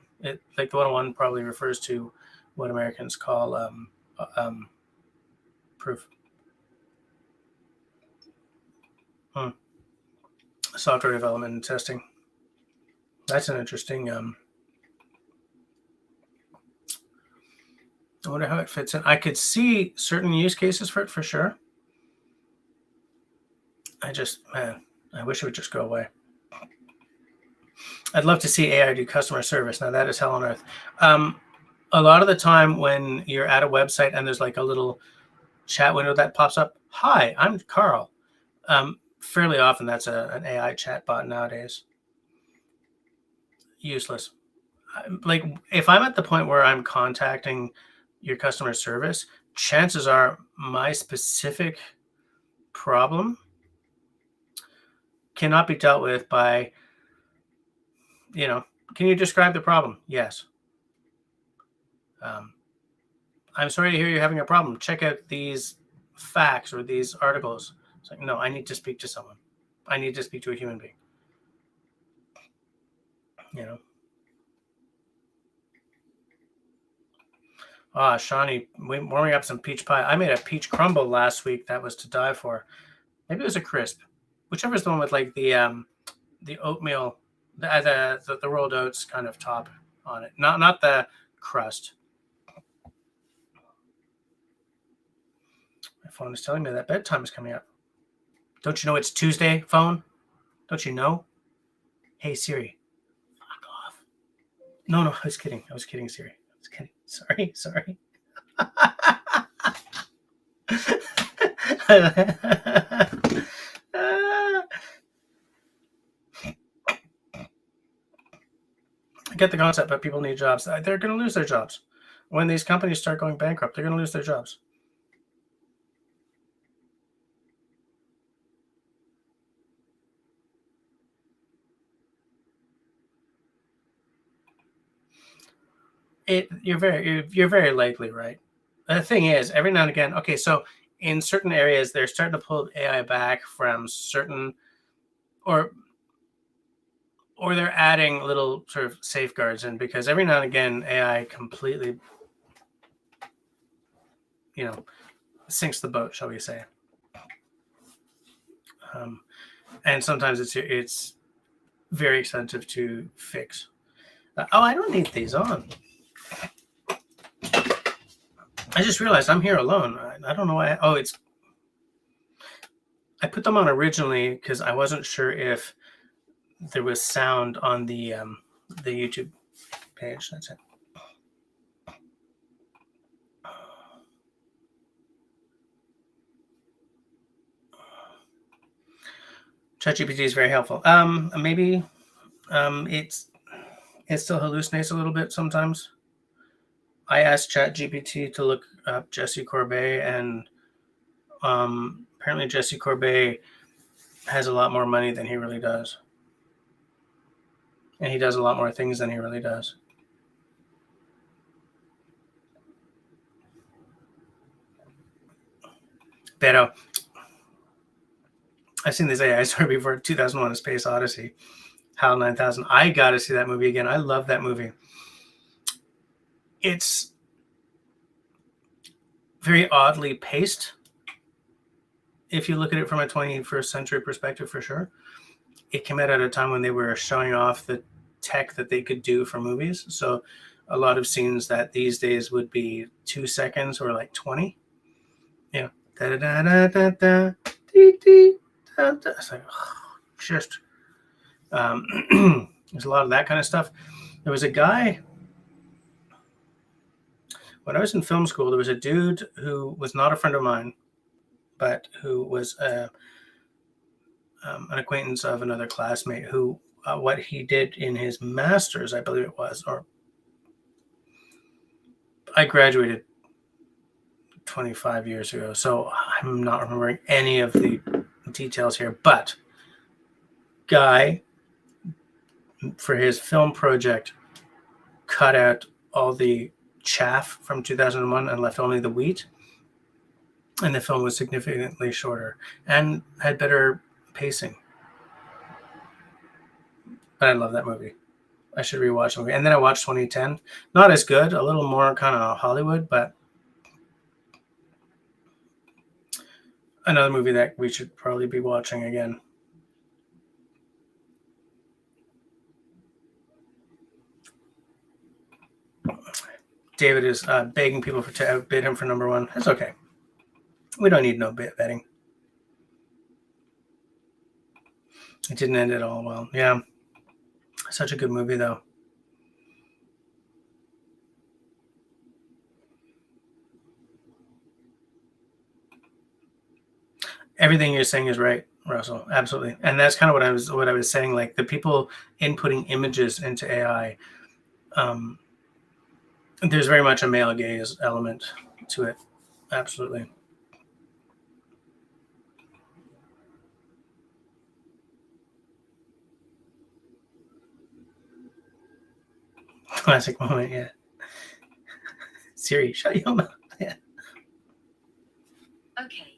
Like the 101 probably refers to what Americans call proof. Software development and testing. That's an interesting. I wonder how it fits in. I could see certain use cases for it for sure. I wish it would just go away. I'd love to see AI do customer service. Now that is hell on earth. A lot of the time when you're at a website and there's like a little chat window that pops up, "Hi, I'm Carl." Fairly often that's an AI chatbot nowadays. Useless. Like, if I'm at the point where I'm contacting your customer service, chances are my specific problem cannot be dealt with by, can you describe the problem? Yes. I'm sorry to hear you're having a problem. Check out these facts or these articles. It's like, no, I need to speak to someone. I need to speak to a human being. Shawnee, warming up some peach pie. I made a peach crumble last week that was to die for. Maybe it was a crisp, whichever is the one with like the oatmeal, the rolled oats kind of top on it, not the crust. My phone is telling me that bedtime is coming up. Don't you know it's Tuesday, phone? Don't you know? Hey Siri, fuck off. No, I was kidding. Siri. I was kidding. Sorry. I get the concept, but people need jobs. They're going to lose their jobs. When these companies start going bankrupt, they're going to lose their jobs. You're very likely right. The thing is, every now and again, okay, so in certain areas, they're starting to pull AI back from certain, or they're adding little sort of safeguards in, because every now and again, AI completely, sinks the boat, shall we say. And sometimes it's very expensive to fix. I don't need these on. I just realized I'm here alone. I don't know why. I put them on originally because I wasn't sure if there was sound on the YouTube page. That's it. ChatGPT is very helpful. Maybe it still hallucinates a little bit sometimes. I asked ChatGPT to look up Jesse Corbet, and apparently Jesse Corbet has a lot more money than he really does. And he does a lot more things than he really does. Pero, I've seen this AI story before. 2001: A Space Odyssey, HAL 9000. I got to see that movie again. I love that movie. It's very oddly paced, if you look at it from a 21st century perspective, for sure. It came out at a time when they were showing off the tech that they could do for movies. So a lot of scenes that these days would be 2 seconds or like 20. Yeah. It's like, just there's a lot of that kind of stuff. There was a guy, when I was in film school, there was a dude who was not a friend of mine, but who was an acquaintance of another classmate who, what he did in his master's, I believe it was, or I graduated 25 years ago, so I'm not remembering any of the details here, but guy, for his film project, cut out all the chaff from 2001 and left only the wheat, and the film was significantly shorter and had better pacing. But I love that movie. I should rewatch the movie. And then I watched 2010. Not as good, a little more kind of Hollywood, but another movie that we should probably be watching again. David is begging people to outbid him for number one. That's okay. We don't need no betting. It didn't end at all well. Yeah. Such a good movie, though. Everything you're saying is right, Russell. Absolutely. And that's kind of what I was saying. Like the people inputting images into AI, there's very much a male gaze element to it. Absolutely. Classic moment, yeah. Siri, shut your mouth. Yeah. Okay.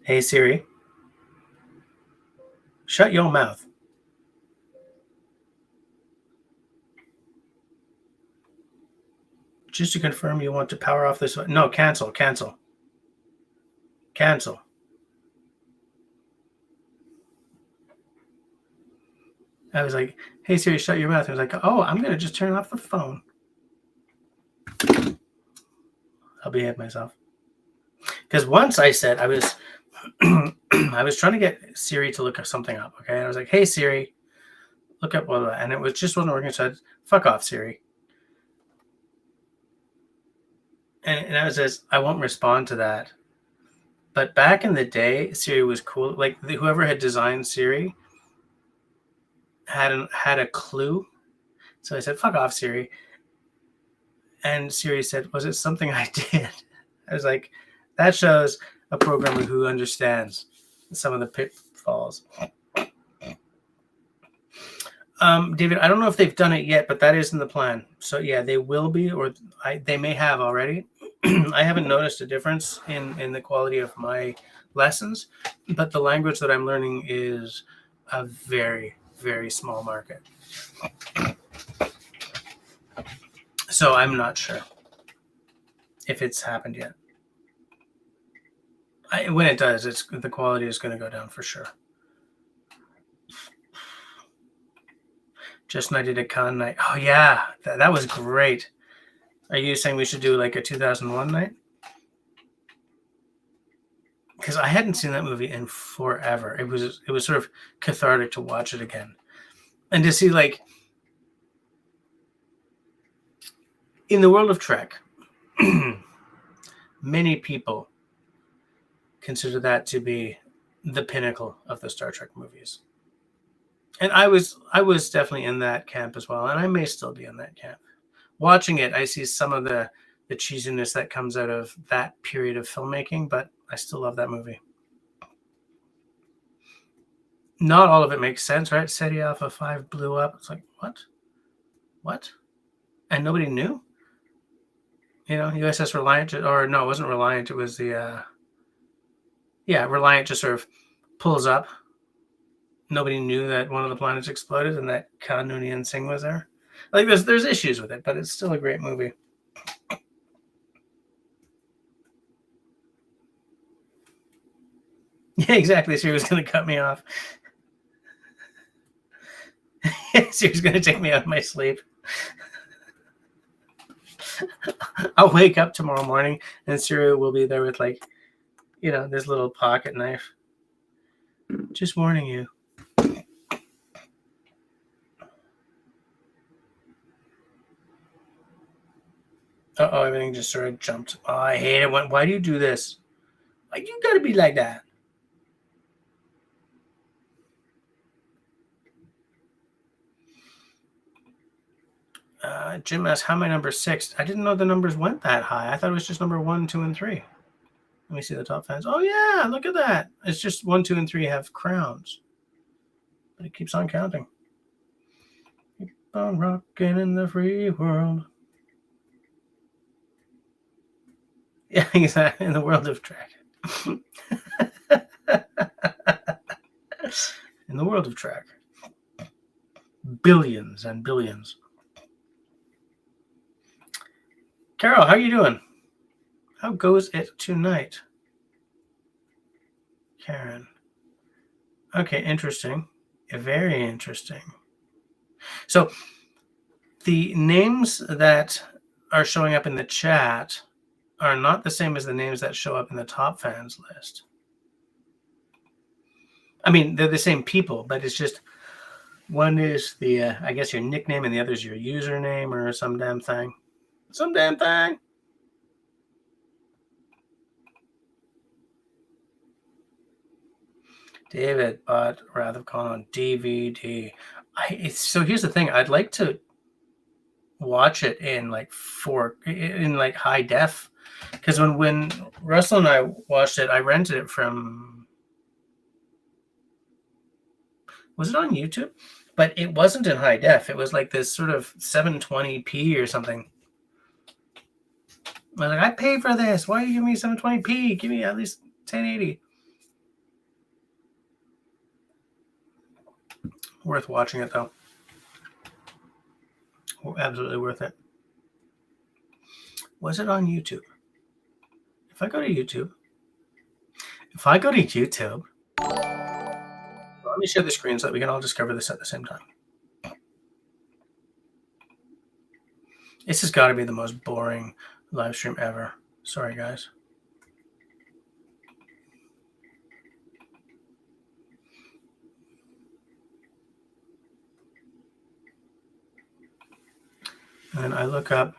Hey Siri, shut your mouth. Just to confirm, you want to power off this one? No, cancel. I was like, hey, Siri, shut your mouth. I was like, oh, I'm going to just turn off the phone. I'll behave myself. Because once I said, I was trying to get Siri to look something up, okay? And I was like, hey, Siri, look up blah, blah, and it just wasn't working, so I said, fuck off, Siri. And I was just, I won't respond to that. But back in the day, Siri was cool. Like, whoever had designed Siri had a clue. So I said, fuck off, Siri. And Siri said, was it something I did? I was like, that shows a programmer who understands some of the pitfalls. David, I don't know if they've done it yet, but that is in the plan. So yeah, they will be, or they may have already. I haven't noticed a difference in the quality of my lessons, but the language that I'm learning is a very, very small market. So I'm not sure if it's happened yet. When it does, the quality is going to go down for sure. Just night at a con night. Oh yeah, that was great. Are you saying we should do like a 2001 night? Because I hadn't seen that movie in forever. It was sort of cathartic to watch it again, and to see, like, in the world of Trek, many people consider that to be the pinnacle of the Star Trek movies. And I was definitely in that camp as well, and I may still be in that camp. Watching it, I see some of the cheesiness that comes out of that period of filmmaking, but I still love that movie. Not all of it makes sense, right? SETI Alpha 5 blew up. It's like, what? And nobody knew? You know, USS Reliant, or no, it wasn't Reliant. It was the, Reliant just sort of pulls up. Nobody knew that one of the planets exploded and that Khan Noonien Singh was there. Like, there's issues with it, but it's still a great movie. Yeah, exactly. She was going to cut me off. She was going to take me out of my sleep. I'll wake up tomorrow morning and Siri will be there with, like, you know, this little pocket knife. Just warning you. Uh-oh, everything just sort of jumped. Oh, I hate it. Why do you do this? Like, you got to be like that. Jim asked, how am I number 6? I didn't know the numbers went that high. I thought it was just number 1, 2, and 3. Let me see the top fans. Oh, yeah, look at that. It's just 1, 2, and 3 have crowns. But it keeps on counting. Keep on rocking in the free world. Yeah, exactly. In the world of Trek. In the world of Trek. Billions and billions. Carol, how are you doing? How goes it tonight? Karen. Okay, interesting. Very interesting. So the names that are showing up in the chat are not the same as the names that show up in the top fans list. I mean, they're the same people, but it's just one is the, I guess, your nickname, and the other is your username or some damn thing. Some damn thing. David bought Wrath of Khan on DVD. So here's the thing. I'd like to watch it in like high def, because when Russell and I watched it, I rented it from, was it on YouTube? But it wasn't in high def. It was like this sort of 720p or something. I was like, I paid for this. Why are you giving me 720p? Give me at least 1080. Worth watching it, though. Absolutely worth it. Was it on YouTube? If I go to YouTube, let me share the screen so that we can all discover this at the same time. This has got to be the most boring live stream ever. Sorry, guys. And I look up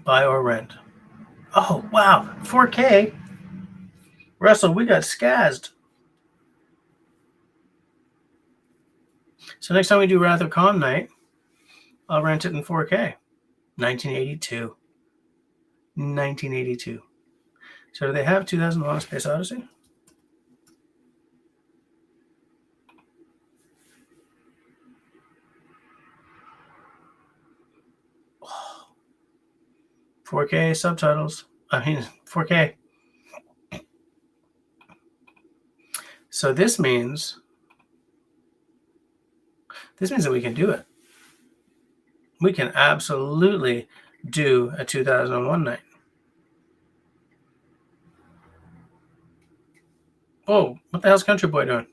buy or rent. Oh, wow. 4K. Russell, we got scazzed. So next time we do Wrath of Khan night, I'll rent it in 4K. 1982. 1982. So do they have 2001: A Space Odyssey? Oh. 4K subtitles. I mean, 4K. So this means that we can do it. We can absolutely do a 2001 night. Oh, what the hell's Country Boy doing?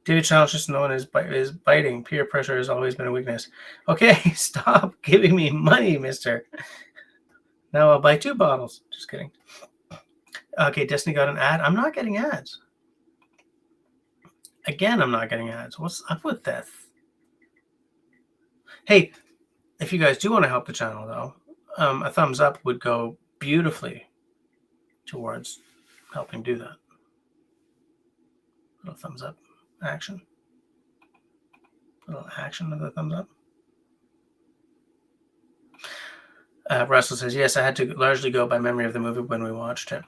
David Challenge just known as biting. Peer pressure has always been a weakness. Okay, stop giving me money, mister. Now I'll buy 2 bottles. Just kidding. Okay, Destiny got an ad. I'm not getting ads. Again, I'm not getting ads. What's up with that? Hey, if you guys do want to help the channel, though, a thumbs up would go beautifully towards helping do that. Little thumbs up action. Little action of the thumbs up. Russell says, yes, I had to largely go by memory of the movie when we watched it.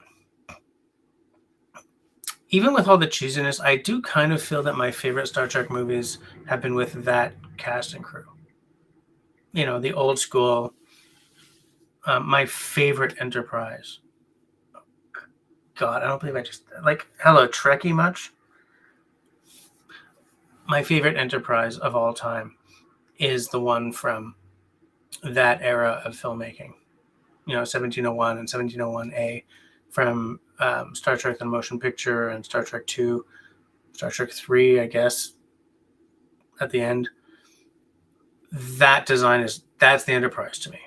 Even with all the cheesiness, I do kind of feel that my favorite Star Trek movies have been with that cast and crew. You know, the old school, my favorite Enterprise. God, I don't believe I just, like, hello, Trekkie much? My favorite Enterprise of all time is the one from that era of filmmaking. You know, 1701 and 1701A from Star Trek: The Motion Picture and Star Trek II, Star Trek III, I guess, at the end. That design that's the Enterprise to me.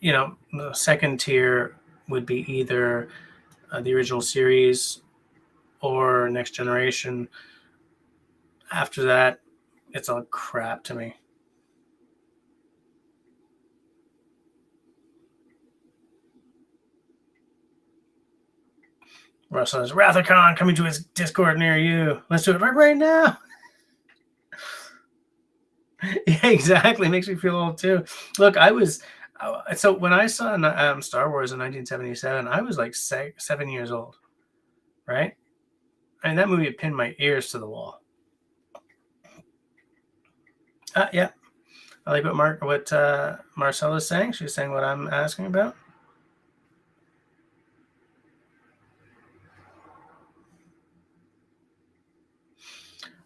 You know, the second tier would be either the original series or Next Generation. After that, it's all crap to me. Russell says, Wrath of Khan coming to his Discord near you. Let's do it right now. Yeah, exactly. Makes me feel old too. Look, so when I saw Star Wars in 1977, I was like 7 years old, right? And that movie pinned my ears to the wall. Yeah. I like what Marcella's saying. She's saying what I'm asking about.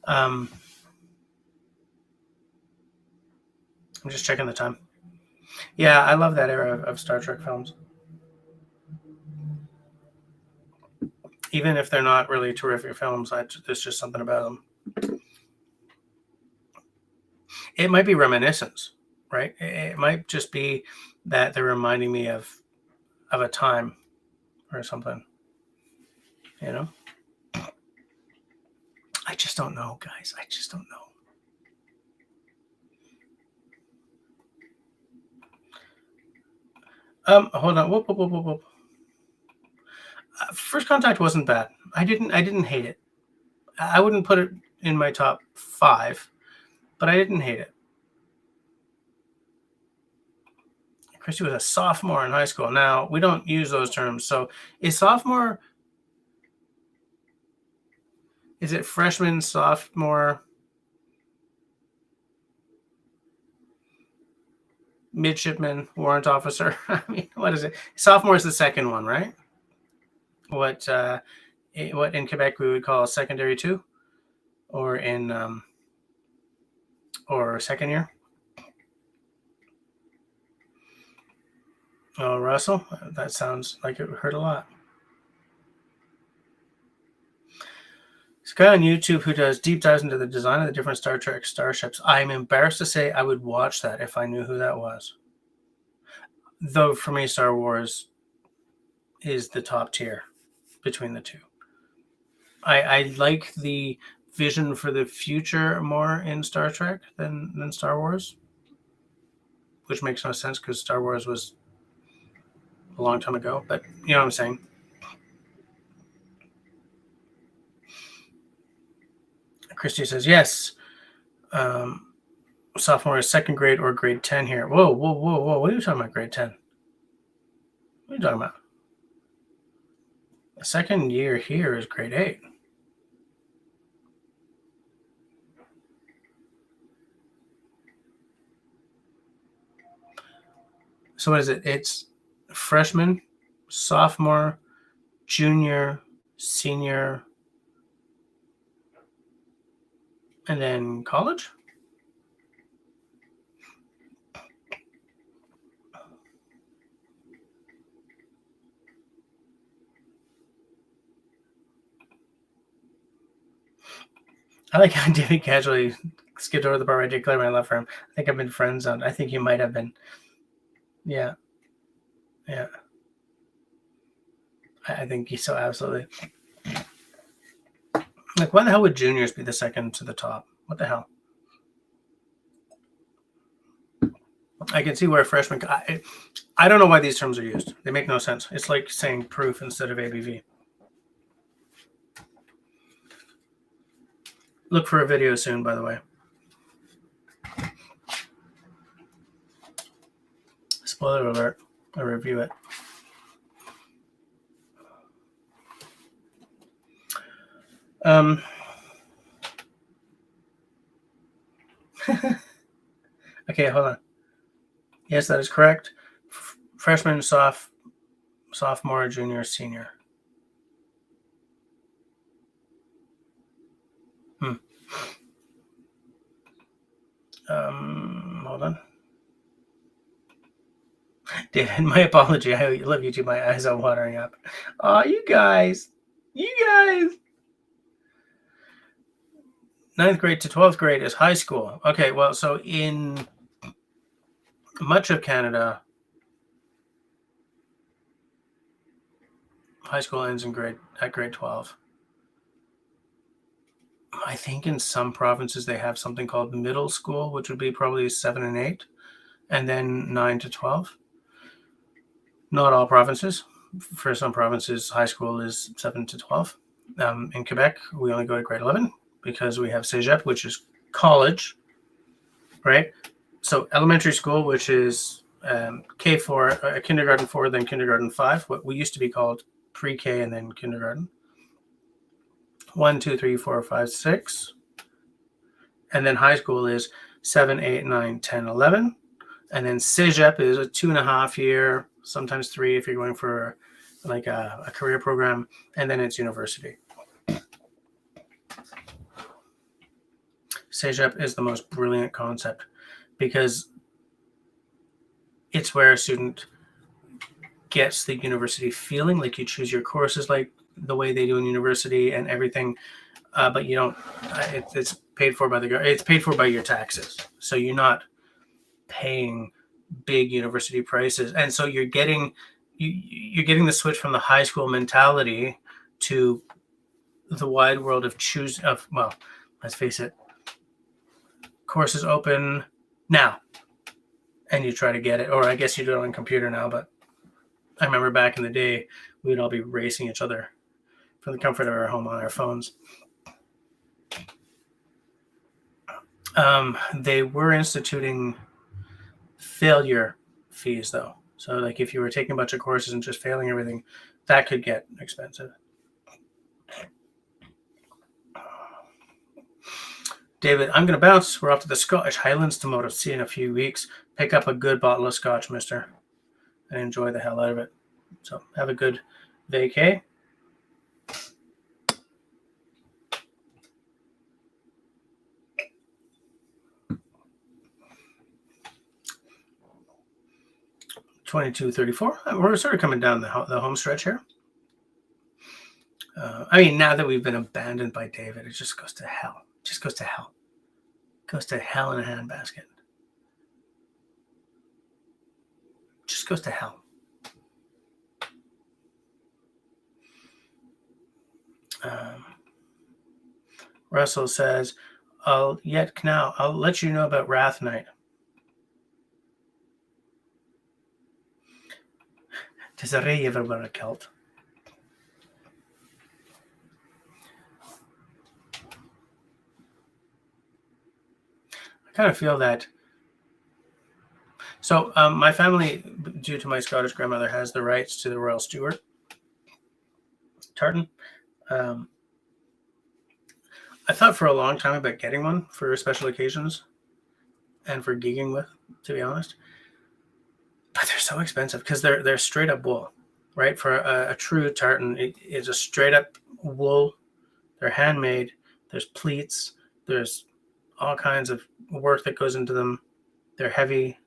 I'm just checking the time. Yeah, I love that era of Star Trek films. Even if they're not really terrific films, there's just something about them. It might be reminiscence, right? It might just be that they're reminding me of a time or something, you know? I just don't know, guys. I just don't know. Hold on. Whoop. First Contact wasn't bad. I didn't hate it. I wouldn't put it in my top 5, but I didn't hate it. Christy was a sophomore in high school. Now, we don't use those terms. So is sophomore, is it freshman, sophomore, midshipman, warrant officer? I mean, what is it? Sophomore is the second one, right? what in Quebec we would call secondary 2, or in or second year. Oh, Russell, that sounds like it hurt a lot. This guy on YouTube who does deep dives into the design of the different Star Trek starships. I'm embarrassed to say I would watch that if I knew who that was. Though for me, Star Wars is the top tier between the two. I like the vision for the future more in Star Trek than Star Wars, which makes no sense because Star Wars was a long time ago, but you know what I'm saying. Christy says yes. Sophomore is second grade or grade 10 here. Whoa. What are you talking about, grade 10? What are you talking about? The second year here is grade 8. So what is it? It's freshman, sophomore, junior, senior, and then college? I like how David casually skipped over the part where I declared my love for him. I think I've been friend zoned. I think you might have been. Yeah. I think he so absolutely. Like, why the hell would juniors be the second to the top? What the hell? I can see where freshmen. I don't know why these terms are used. They make no sense. It's like saying proof instead of ABV. Look for a video soon, by the way. Spoiler alert. I review it. Okay, hold on. Yes, that is correct. Freshman, sophomore, junior, senior. Hold on. David, my apology. I love YouTube. My eyes are watering up. Oh, you guys. 9th grade to 12th grade is high school. Okay, well, so in much of Canada, high school ends at grade 12. I think in some provinces they have something called middle school, which would be probably 7 and 8, and then 9 to 12. Not all provinces. For some provinces, high school is 7 to 12. In Quebec, we only go to grade 11 because we have Cégep, which is college, right? So elementary school, which is K4, kindergarten 4, then kindergarten 5, what we used to be called pre-K and then kindergarten. 1, 2, 3, 4, 5, 6. And then high school is 7, 8, 9, 10, 11. And then Cégep is a 2.5 year, sometimes 3 if you're going for like a career program. And then it's university. Cégep is the most brilliant concept because it's where a student gets the university feeling, like you choose your courses like the way they do in university and everything, but you don't. It's paid for by the government. It's paid for by your taxes, so you're not paying big university prices, and so you're getting the switch from the high school mentality to the wide world of well, let's face it, courses open now and you try to get it, or I guess you do it on computer now, but I remember back in the day we'd all be racing each other from the comfort of our home on our phones. They were instituting failure fees though, so like if you were taking a bunch of courses and just failing everything, that could get expensive. David, I'm going to bounce. We're off to the Scottish Highlands tomorrow. See you in a few weeks. Pick up a good bottle of scotch, mister, and enjoy the hell out of it. So have a good vacay. 22:34. We're sort of coming down the home stretch here. I mean, now that we've been abandoned by David, it just goes to hell. It just goes to hell. It goes to hell in a handbasket. Just goes to hell. Russell says, I'll let you know about Wrath Night. Does Ray ever wear a kilt? I kind of feel that. So my family, due to my Scottish grandmother, has the rights to the Royal Stewart tartan. I thought for a long time about getting one for special occasions and for gigging with, to be honest. But they're so expensive because they're straight up wool, right? For a true tartan, it is a straight up wool. They're handmade. There's pleats. There's all kinds of work that goes into them. They're heavy.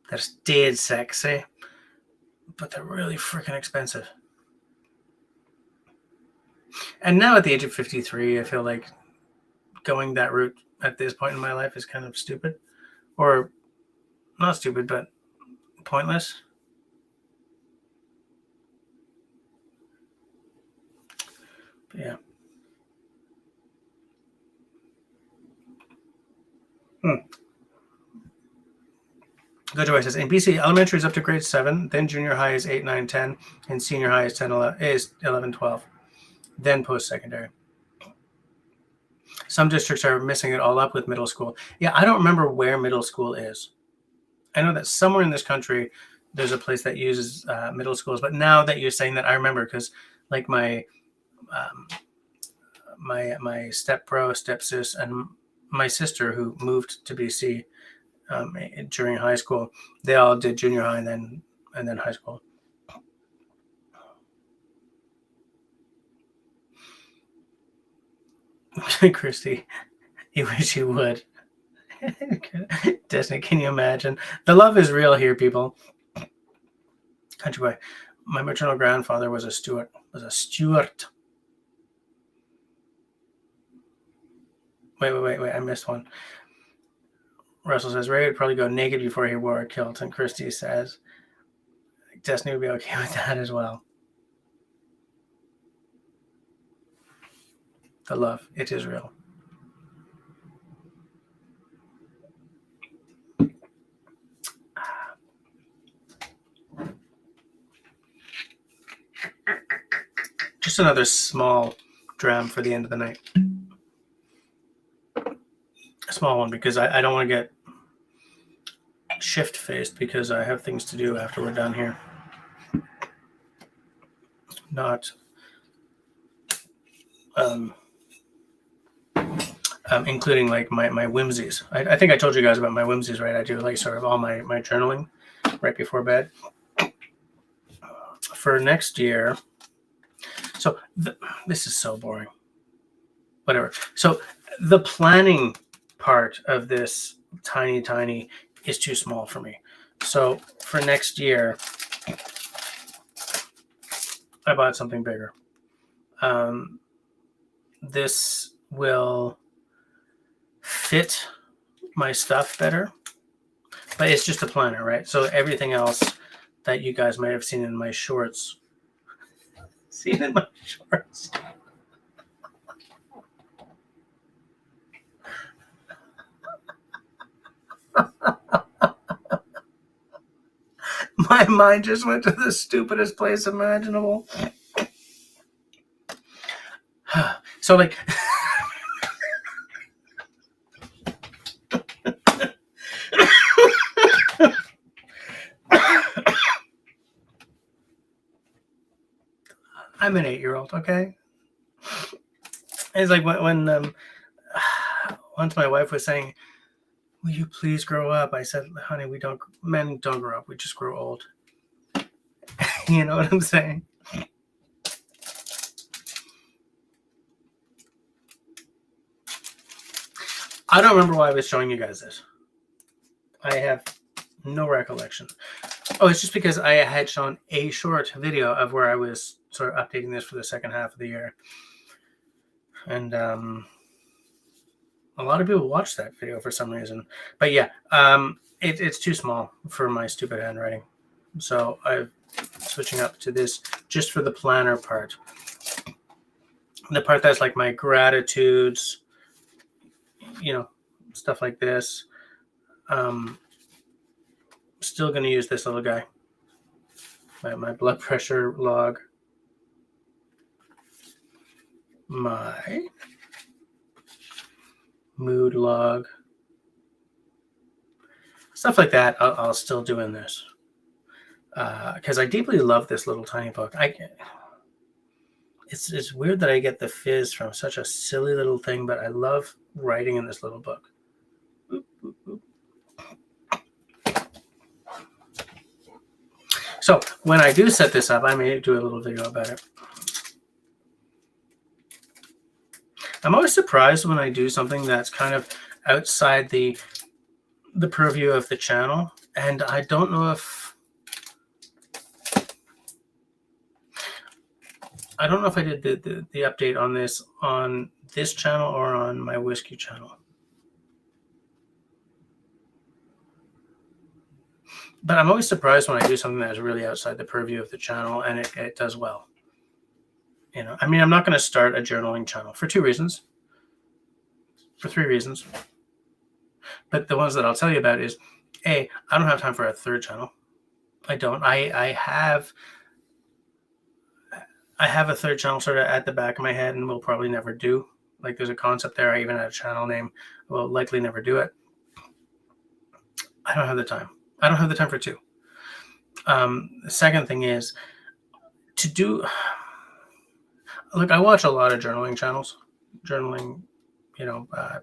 They're dead sexy, but they're really freaking expensive. And now at the age of 53, I feel like going that route at this point in my life is kind of stupid. Or not stupid, but pointless. But yeah. Good Joy says, in BC, elementary is up to grade 7, then junior high is 8, 9, 10, and senior high is 11, 12. Then post-secondary. Some districts are missing it all up with middle school. Yeah, I don't remember where middle school is. I know that somewhere in this country, there's a place that uses middle schools. But now that you're saying that, I remember because like my step-bro, step-sis, and my sister who moved to BC during high school, they all did junior high and then high school. Christy, you wish you would. Disney, can you imagine? The love is real here, people. Country boy. My maternal grandfather was a Stuart. Wait. I missed one. Russell says Ray would probably go naked before he wore a kilt, and Christy says Destiny would be okay with that as well. The love, it is real. Just another small dram for the end of the night. A small one because I don't want to get shift-faced because I have things to do after we're done here. Not including like my whimsies. I think I told you guys about my whimsies, right? I do like sort of all my journaling right before bed. For next year, so this is so boring. Whatever. So the planning part of this tiny is too small for me. So for next year, I bought something bigger. This will fit my stuff better, but it's just a planner, right? So everything else that you guys might have seen in my shorts, My mind just went to the stupidest place imaginable. So like I'm an 8-year-old, okay? It's like when once my wife was saying, will you please grow up? I said, honey, men don't grow up, we just grow old. You know what I'm saying? I don't remember why I was showing you guys this. I have no recollection. Oh, it's just because I had shown a short video of where I was sort of updating this for the second half of the year. And a lot of people watched that video for some reason. But yeah, it's too small for my stupid handwriting. So I'm switching up to this just for the planner part. The part that's like my gratitudes, you know, stuff like this. Still going to use this little guy. My blood pressure log. My mood log. Stuff like that, I'll still do in this. Because I deeply love this little tiny book. It's weird that I get the fizz from such a silly little thing, but I love writing in this little book. Oop, oop, oop. So when I do set this up, I may do a little video about it. I'm always surprised when I do something that's kind of outside the purview of the channel, and I don't know if I did the update on this channel or on my whiskey channel. But I'm always surprised when I do something that is really outside the purview of the channel and it does well. You know, I mean, I'm not going to start a journaling channel for 3 reasons. But the ones that I'll tell you about is, A, I don't have time for a third channel. I don't. I have a third channel sort of at the back of my head and will probably never do. Like there's a concept there. I even had a channel name. Will likely never do it. I don't have the time. I don't have the time for 2. The second thing is to do. Look, I watch a lot of journaling channels. Journaling,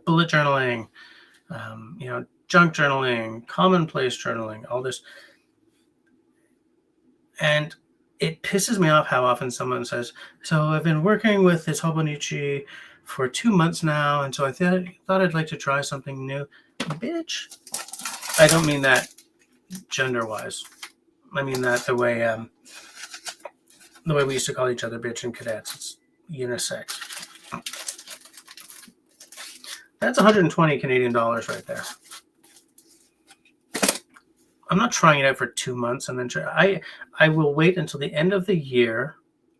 bullet journaling, junk journaling, commonplace journaling, all this. And it pisses me off how often someone says, so I've been working with this Hobonichi for 2 months now, and so I thought I'd like to try something new. Bitch. I don't mean that gender-wise. I mean that the way we used to call each other bitch in cadets. It's unisex. That's 120 Canadian dollars right there. I'm not trying it out for 2 months and then try. I will wait until the end of the year.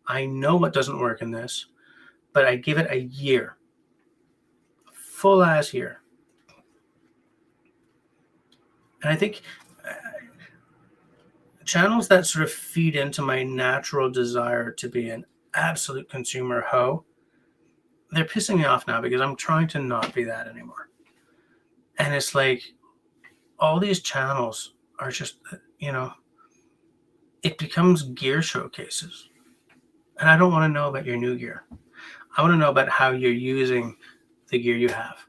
I know what doesn't work in this, but I give it a year. Full ass year. And I think channels that sort of feed into my natural desire to be an absolute consumer hoe, they're pissing me off now because I'm trying to not be that anymore. And it's like all these channels are just, it becomes gear showcases. And I don't want to know about your new gear. I want to know about how you're using the gear you have.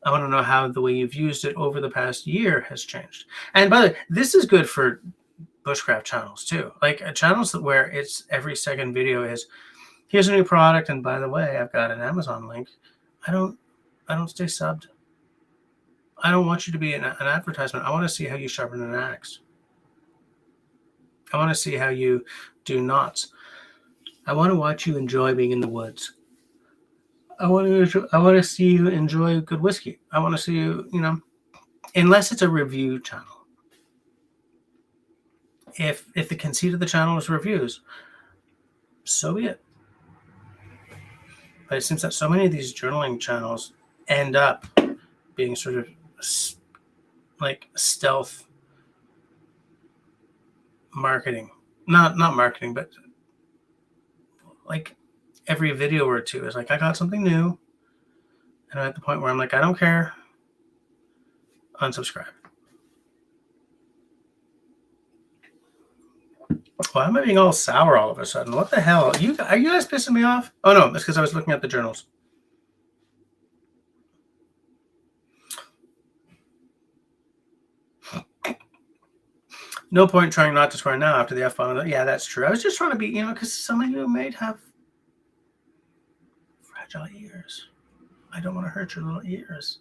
I want to know how the way you've used it over the past year has changed. And by the way, this is good for bushcraft channels too. Like channels where it's every second video is, here's a new product, and by the way, I've got an Amazon link. I don't stay subbed. I don't want you to be an advertisement. I want to see how you sharpen an axe. I want to see how you do knots. I want to watch you enjoy being in the woods. I want to see you enjoy good whiskey. I want to see you, unless it's a review channel. If the conceit of the channel is reviews, so be it. But it seems that so many of these journaling channels end up being sort of like stealth marketing. Not marketing, but like every video or 2 is like, I got something new. And I'm at the point where I'm like, I don't care. Unsubscribe. Why am I being all sour all of a sudden? What the hell? Are you guys pissing me off? Oh no, that's because I was looking at the journals. No point trying not to swear now after the F-bomb. Yeah, that's true. I was just trying to be, because some of you might have fragile ears. I don't want to hurt your little ears.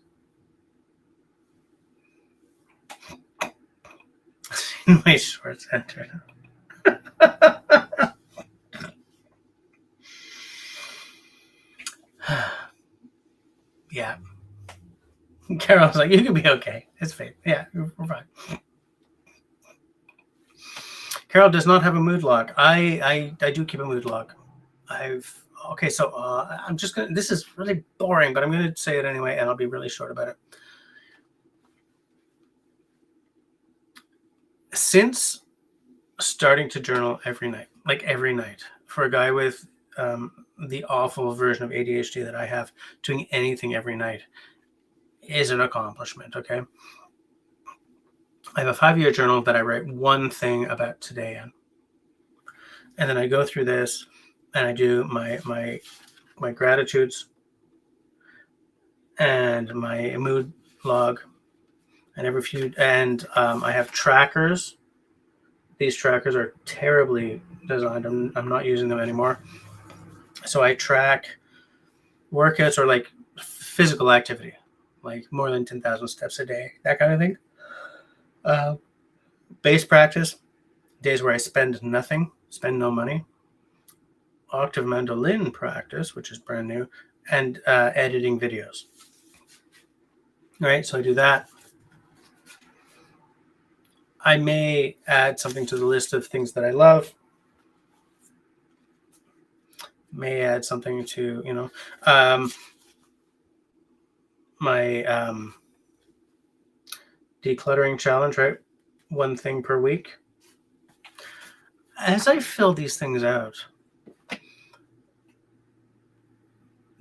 My shorts entered. Yeah. Carol's like, you can be okay. It's fine. Yeah, we're fine. Carol does not have a mood log. I do keep a mood log. Okay, so I'm just gonna, this is really boring, but I'm gonna say it anyway, and I'll be really short about it. Since starting to journal every night, like every night, for a guy with the awful version of ADHD that I have, doing anything every night is an accomplishment. Okay, I have a 5-year journal that I write one thing about today in, and then I go through this and I do my gratitudes and my mood log, and I have trackers. These trackers are terribly designed. I'm not using them anymore. So I track workouts or like physical activity, like more than 10,000 steps a day, that kind of thing. Bass practice, days where I spend nothing, spend no money. Octave mandolin practice, which is brand new, and editing videos. All right, so I do that. I may add something to the list of things that I love. May add something to, my decluttering challenge, right? One thing per week. As I fill these things out,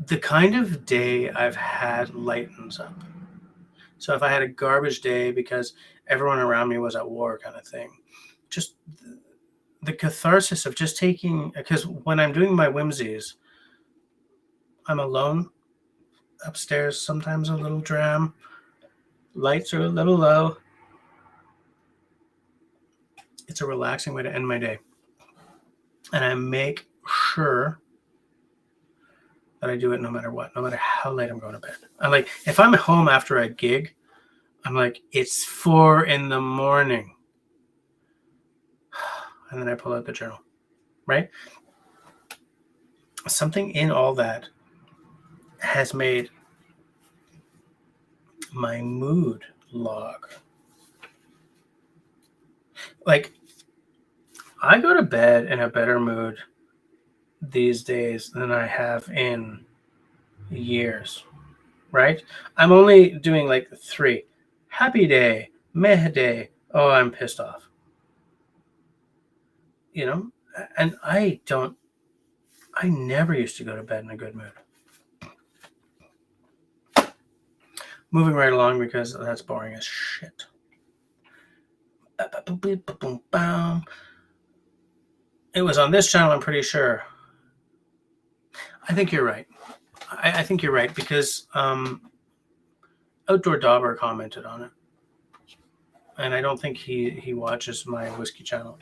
the kind of day I've had lightens up. So if I had a garbage day because everyone around me was at war kind of thing, just the catharsis of just taking, because when I'm doing my whimsies, I'm alone upstairs, sometimes a little dram, lights are a little low. It's a relaxing way to end my day. And I make sure that I do it no matter what, no matter how late I'm going to bed. I'm like, if I'm home after a gig, I'm like, it's 4 a.m. And then I pull out the journal, right? Something in all that has made my mood log. Like, I go to bed in a better mood these days than I have in years, right? I'm only doing like 3. Happy day, meh day, oh, I'm pissed off. And I never used to go to bed in a good mood. Moving right along because that's boring as shit. It was on this channel, I'm pretty sure. I think you're right. I think you're right because Outdoor Dauber commented on it. And I don't think he watches my whiskey channel.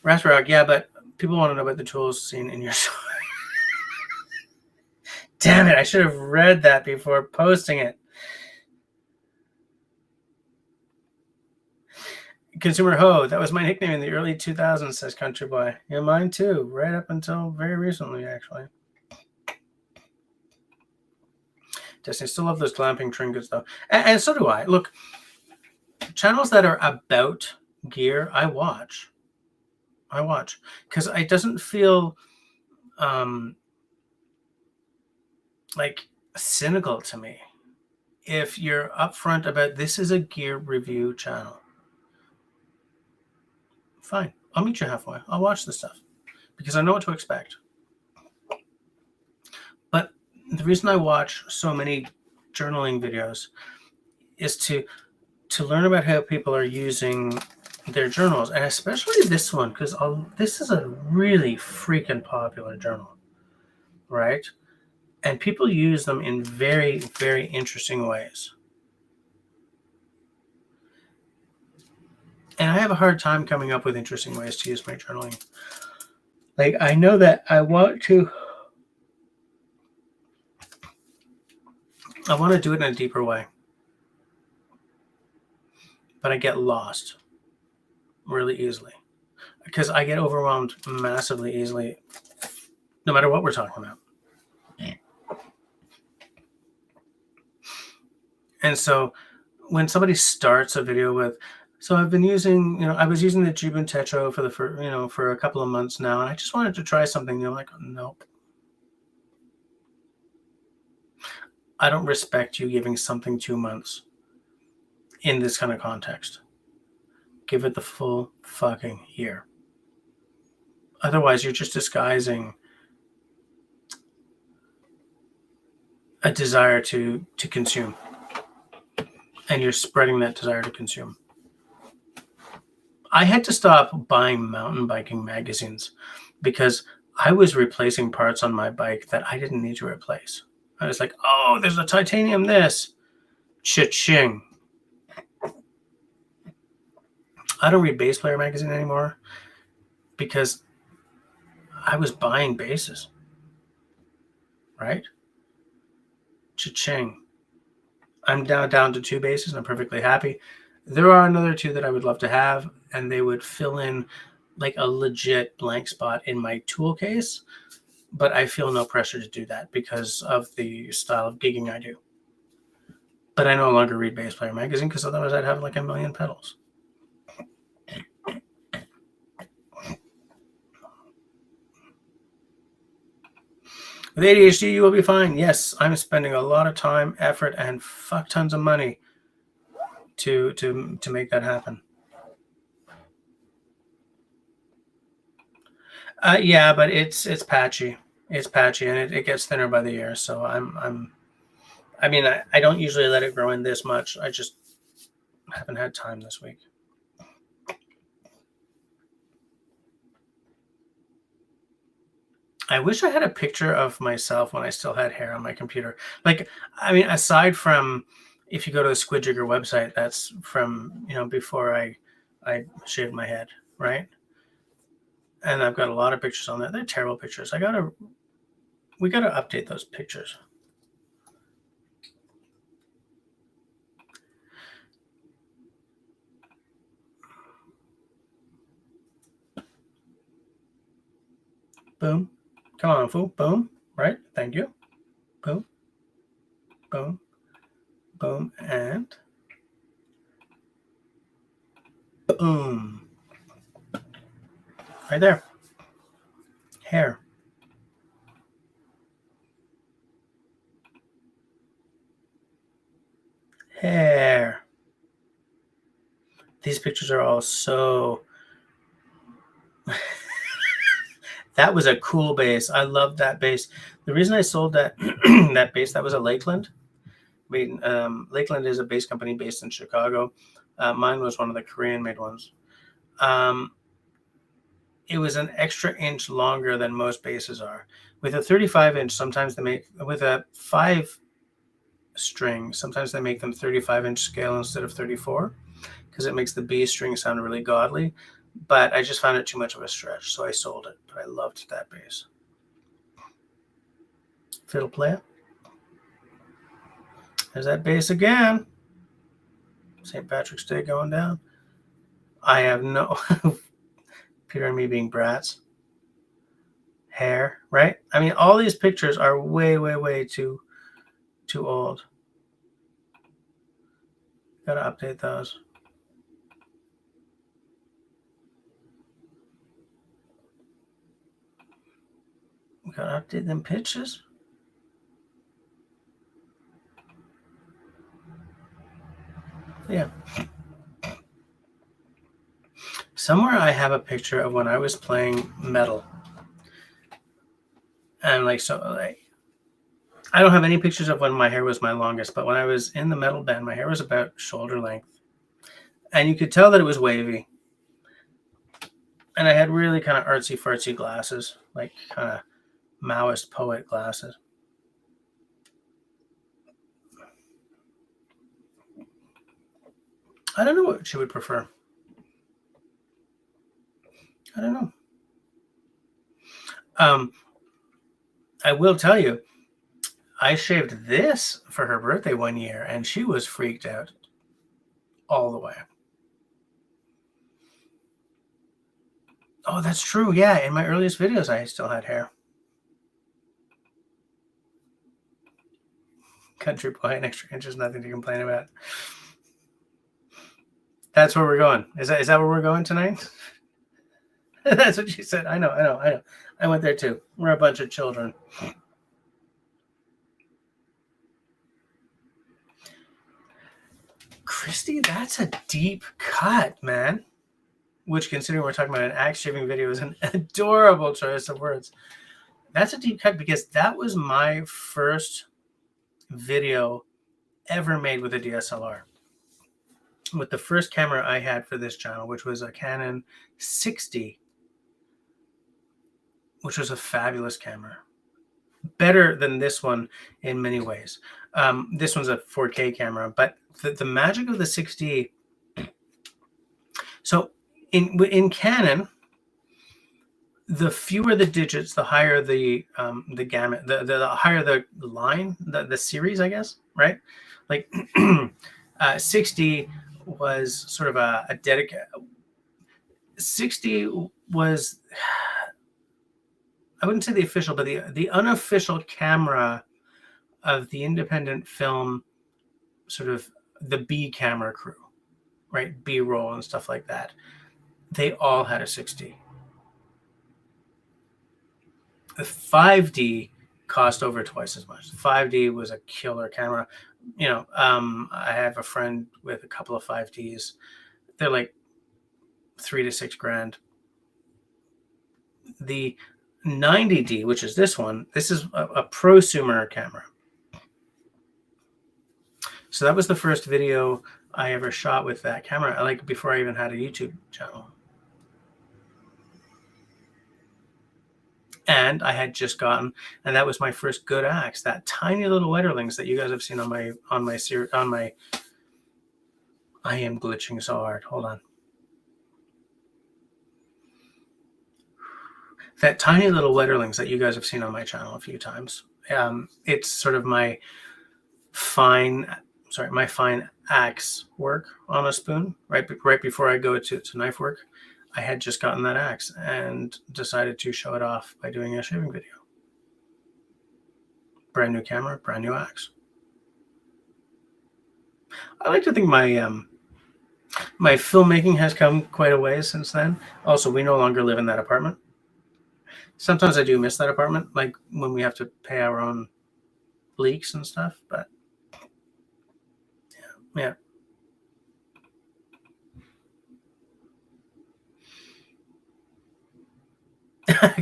Rathrock, yeah, but people want to know about the tools seen in your story. Damn it, I should have read that before posting it. Consumer Ho, that was my nickname in the early 2000s, says Country Boy. Yeah, mine too, right up until very recently, actually. Destiny, still love those glamping trinkets, though. And so do I. Look, channels that are about gear, I watch. Because it doesn't feel like cynical to me if you're upfront about this is a gear review channel. Fine, I'll meet you halfway. I'll watch the stuff because I know what to expect. But the reason I watch so many journaling videos is to learn about how people are using their journals, and especially this one, because this is a really freaking popular journal, right? And people use them in very, very interesting ways. And I have a hard time coming up with interesting ways to use my journaling. Like, I know that I want to do it in a deeper way. but I get lost really easily because I get overwhelmed massively easily, no matter what we're talking about. And so when somebody starts a video with, so I've been using, I was using the Jubin Tetro for a couple of months now, and I just wanted to try something new. I'm like, nope. I don't respect you giving something 2 months in this kind of context. Give it the full fucking year. Otherwise, you're just disguising a desire to consume. And you're spreading that desire to consume. I had to stop buying mountain biking magazines because I was replacing parts on my bike that I didn't need to replace. I was like, oh, there's a titanium this. Cha-ching. I don't read Bass Player magazine anymore because I was buying basses. Right? Cha-ching. I'm now down to 2 basses and I'm perfectly happy. There are another 2 that I would love to have, and they would fill in like a legit blank spot in my tool case, but I feel no pressure to do that because of the style of gigging I do. But I no longer read Bass Player magazine because otherwise I'd have like a million pedals. With ADHD, you will be fine. Yes, I'm spending a lot of time, effort, and fuck tons of money to make that happen. Yeah, but it's patchy. It's patchy, and it gets thinner by the year. So I don't usually let it grow in this much. I just haven't had time this week. I wish I had a picture of myself when I still had hair on my computer. Like, aside from if you go to the Squidjigger website, that's from, before I shaved my head, right? And I've got a lot of pictures on there. They're terrible pictures. We gotta update those pictures. Boom. Come on, fool. Boom. Right? Thank you. Boom. Boom. Boom. And boom. Right there. Hair. Hair. These pictures are all so... That was a cool bass. I loved that bass. The reason I sold that that bass, that was a Lakeland. Lakeland is a bass company based in Chicago. Mine was one of the Korean-made ones. It was an extra inch longer than most basses are. With a 35-inch, sometimes they make, with a 5-string, sometimes they make them 35-inch scale instead of 34, because it makes the B string sound really godly. But I just found it too much of a stretch, so I sold it. But I loved that bass. Fiddle player. There's that bass again. St. Patrick's Day going down. I have no... Peter and me being brats. Hair, right? All these pictures are way, way, way too old. Gotta update those. We gotta update them pictures. Yeah. Somewhere I have a picture of when I was playing metal. And I don't have any pictures of when my hair was my longest, but when I was in the metal band, my hair was about shoulder length. And you could tell that it was wavy. And I had really kind of artsy-fartsy glasses, like kind of Maoist poet glasses. I don't know what she would prefer. I don't know. I will tell you, I shaved this for her birthday one year, and she was freaked out all the way. Oh, that's true. Yeah, in my earliest videos, I still had hair. Country boy, an extra inch is nothing to complain about. That's where we're going. Is that where we're going tonight? That's what she said. I know. I went there too. We're a bunch of children. Christy, that's a deep cut, man. Which, considering we're talking about an axe shaving video, is an adorable choice of words. That's a deep cut because that was my first video ever made with a DSLR. With the first camera I had for this channel, which was a Canon 60, which was a fabulous camera. Better than this one in many ways. This one's a 4K camera, but the magic of the 60. So in Canon, the fewer the digits, the higher the gamut, the higher the line, the series, I guess, right? Like 60 was sort of a dedicated. 60 was, I wouldn't say the official, but the unofficial camera of the independent film, sort of the B camera crew, right? B-roll and stuff like that. They all had a 60. The 5D cost over twice as much. 5D was a killer camera. You know, I have a friend with a couple of 5Ds. They're like $3,000 to $6,000. The 90D, which is this one, this is a prosumer camera. So that was the first video I ever shot with that camera, like before I even had a YouTube channel. And I had just gotten, and that was my first good axe, that tiny little Wetterlings that you guys have seen on my I am glitching so hard. Hold on. That tiny little Wetterlings that you guys have seen on my channel a few times. It's sort of my fine axe work on a spoon. Right before I go to knife work, I had just gotten that axe and decided to show it off by doing a shaving video. Brand new camera, brand new axe. I like to think my filmmaking has come quite a ways since then. Also, we no longer live in that apartment. Sometimes I do miss that apartment, like when we have to pay our own leaks and stuff, but yeah.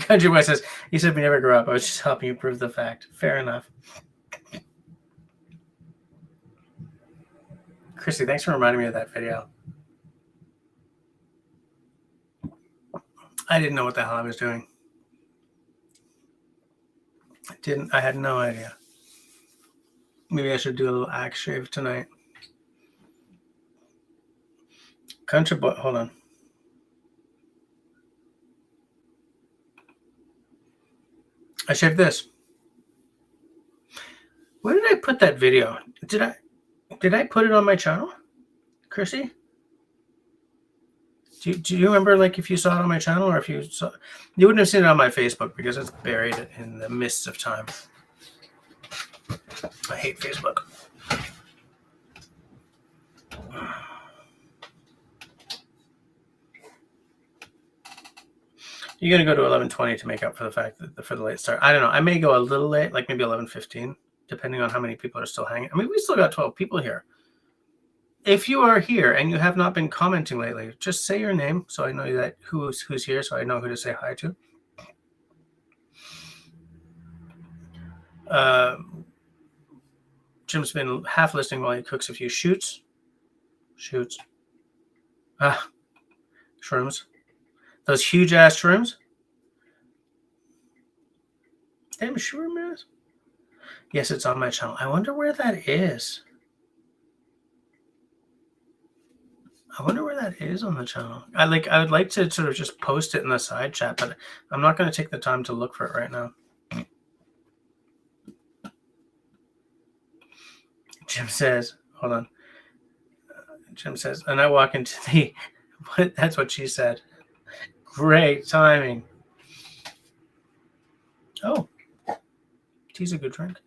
Country Boy says, you said we never grew up. I was just helping you prove the fact. Fair enough. Christy, thanks for reminding me of that video. I didn't know what the hell I was doing. I had no idea. Maybe I should do a little axe shave tonight. Country Boy, hold on. I shaved this. Where did I put that video? Did I put it on my channel, Chrissy? Do you remember, like, if you saw it on my channel, or if you saw, you wouldn't have seen it on my Facebook because it's buried in the mists of time. I hate Facebook. You're gonna go to 11:20 to make up for the fact that for the late start. I don't know. I may go a little late, like maybe 11:15, depending on how many people are still hanging. I mean, we still got 12 people here. If you are here and you have not been commenting lately, just say your name so I know that who's here, so I know who to say hi to. Jim's been half listening while he cooks a few shoots. Shrooms. Those huge ass shrooms. Damn shroom ass. Yes, it's on my channel. I wonder where that is. I wonder where that is on the channel. I would like to sort of just post it in the side chat, but I'm not going to take the time to look for it right now. Jim says, hold on. Jim says, and I walk into the, that's what she said. Great timing. Oh, tea's a good drink.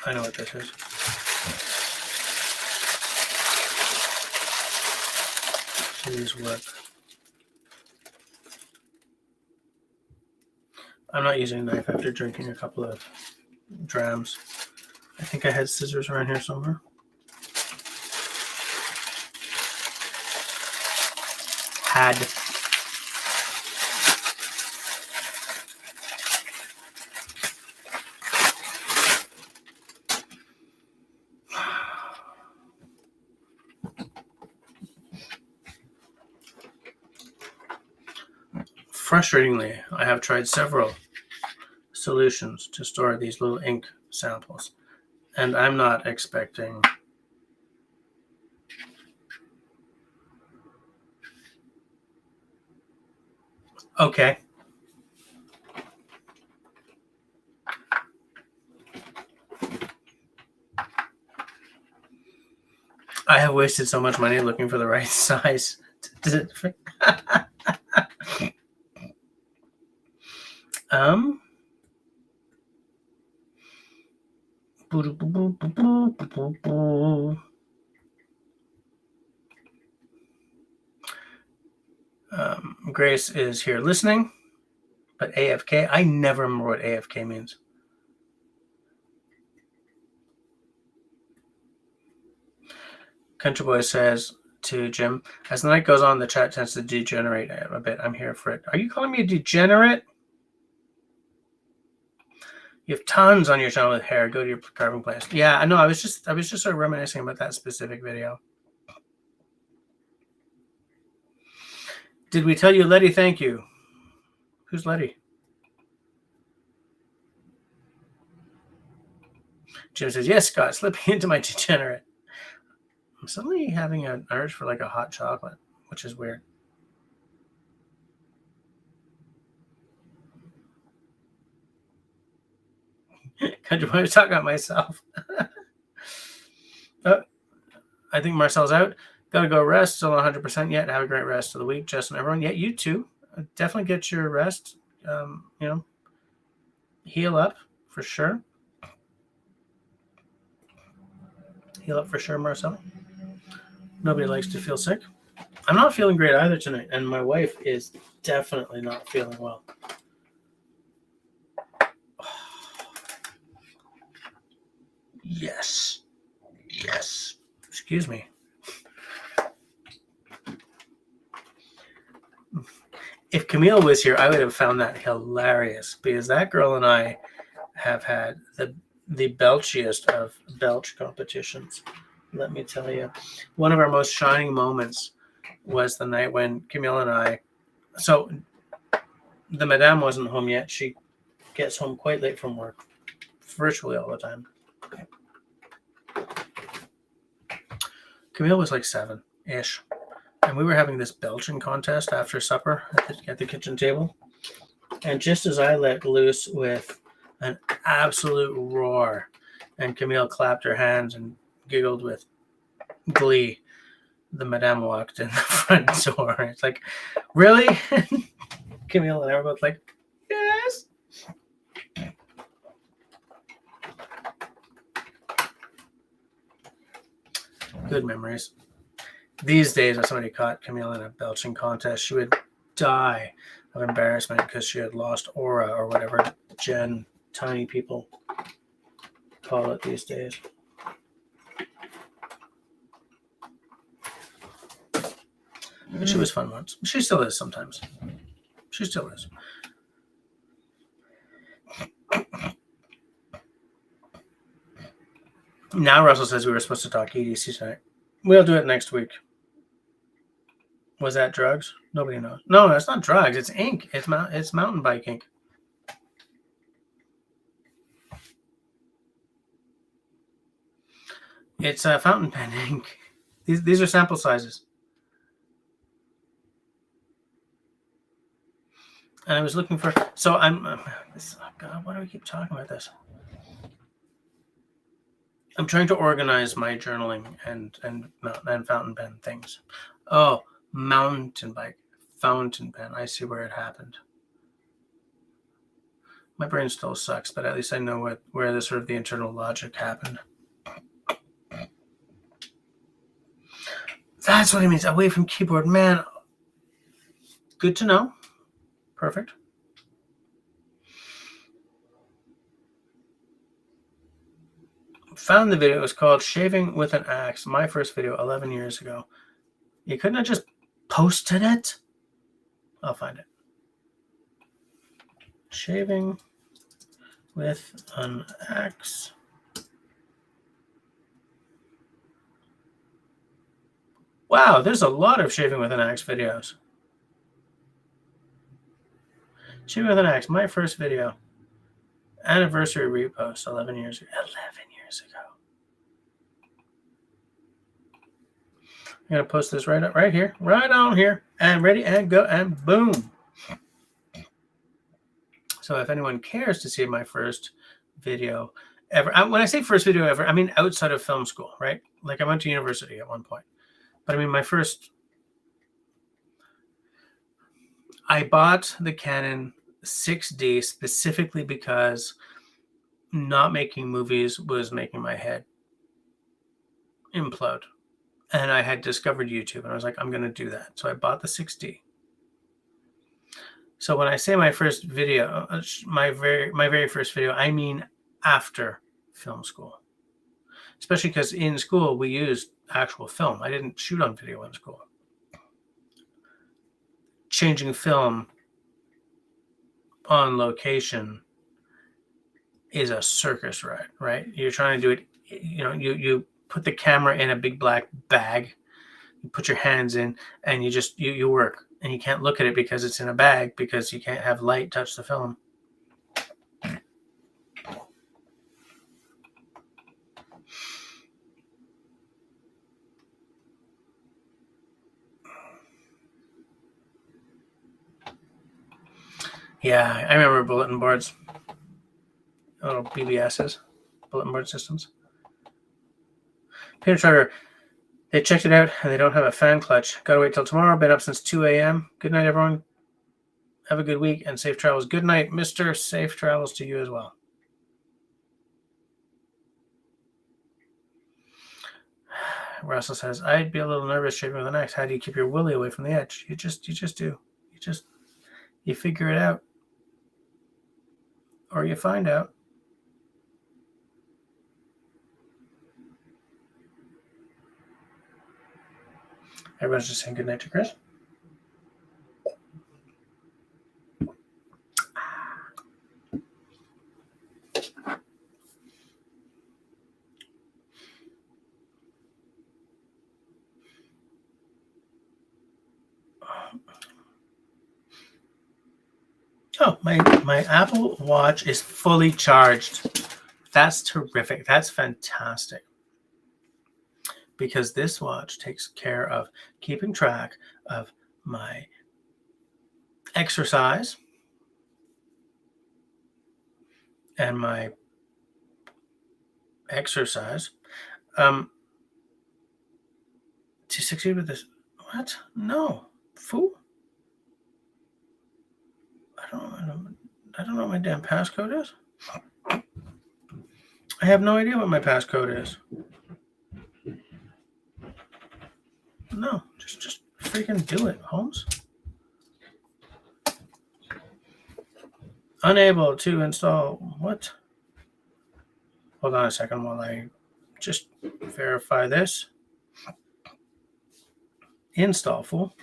I know what this is. Please work. I'm not using a knife after drinking a couple of drams. I think I had scissors around here somewhere. Had. Frustratingly, I have tried several solutions to store these little ink samples, and I'm not expecting okay. I have wasted so much money looking for the right size. Grace is here listening, but AFK, I never remember what AFK means. Country Boy says to Jim, as the night goes on, the chat tends to degenerate a bit. I'm here for it. Are you calling me a degenerate? You have tons on your channel with hair. Go to your carving place. Yeah, I know. I was just sort of reminiscing about that specific video. Did we tell you, Letty? Thank you. Who's Letty? Jim says, yes, Scott, slipping into my degenerate. I'm suddenly having an urge for like a hot chocolate, which is weird. Country Boy, I was talking about myself. Oh, I think Marcel's out. Got to go rest. Still not 100% yet. Have a great rest of the week, Justin. Everyone, yeah, you too. Definitely get your rest. Heal up for sure. Heal up for sure, Marcel. Nobody likes to feel sick. I'm not feeling great either tonight, and my wife is definitely not feeling well. Yes. Yes. Excuse me. If Camille was here, I would have found that hilarious, because that girl and I have had the belchiest of belch competitions. Let me tell you, one of our most shining moments was the night when Camille and I, so the madame wasn't home yet. She gets home quite late from work, virtually all the time. Camille was like 7-ish. And we were having this belching contest after supper at the kitchen table. And just as I let loose with an absolute roar, and Camille clapped her hands and giggled with glee, the madame walked in the front door. It's like, really? Camille and I were both like, yes. Good memories. These days, if somebody caught Camille in a belching contest, she would die of embarrassment because she had lost aura, or whatever tiny people call it these days. But she was fun once. She still is sometimes. She still is. Now Russell says we were supposed to talk EDC tonight. We'll do it next week. Was that drugs? Nobody knows. No, it's not drugs. It's ink. It's mountain bike ink. It's fountain pen ink. These are sample sizes. And I was looking for, so I'm, God, why do we keep talking about this? I'm trying to organize my journaling and fountain pen things. Oh, mountain bike, fountain pen. I see where it happened. My brain still sucks, but at least I know where the sort of the internal logic happened. That's what it means. Away from keyboard, man. Good to know. Perfect. Found the video. It was called Shaving with an Axe. My first video 11 years ago. You couldn't have just posted it? I'll find it. Shaving with an axe. Wow, there's a lot of shaving with an axe videos. Shaving with an axe, my first video. Anniversary repost 11 years ago. 11 years ago. I'm going to post this right here, right on here, and ready and go, and boom. So if anyone cares to see my first video ever, when I say first video ever, I mean outside of film school, right? Like I went to university at one point. But I mean, I bought the Canon 6D specifically because not making movies was making my head implode. And I had discovered YouTube, and I was like, I'm going to do that. So I bought the 6D. So when I say my first video, my very first video, I mean after film school. Especially because in school, we used actual film. I didn't shoot on video in school. Changing film on location is a circus ride, right? You're trying to do it, you put the camera in a big black bag, you put your hands in, and you work. And you can't look at it because it's in a bag, because you can't have light touch the film. Yeah, I remember bulletin boards. Little BBSs, bulletin board systems. Peter Trucker, they checked it out and they don't have a fan clutch. Gotta wait till tomorrow. Been up since 2 a.m. Good night, everyone. Have a good week and safe travels. Good night, Mr. Safe travels to you as well. Russell says, I'd be a little nervous shaving with an axe. How do you keep your willy away from the edge? You just do. You figure it out. Or you find out. Everyone's just saying good night to Chris. Oh, my Apple Watch is fully charged. That's terrific. That's fantastic. Because this watch takes care of keeping track of my exercise and my exercise. To succeed with this, what? No, fool. I don't know what my damn passcode is. I have no idea what my passcode is. No, just freaking do it, Holmes. Unable to install what? Hold on a second while I just verify this. Install, fool.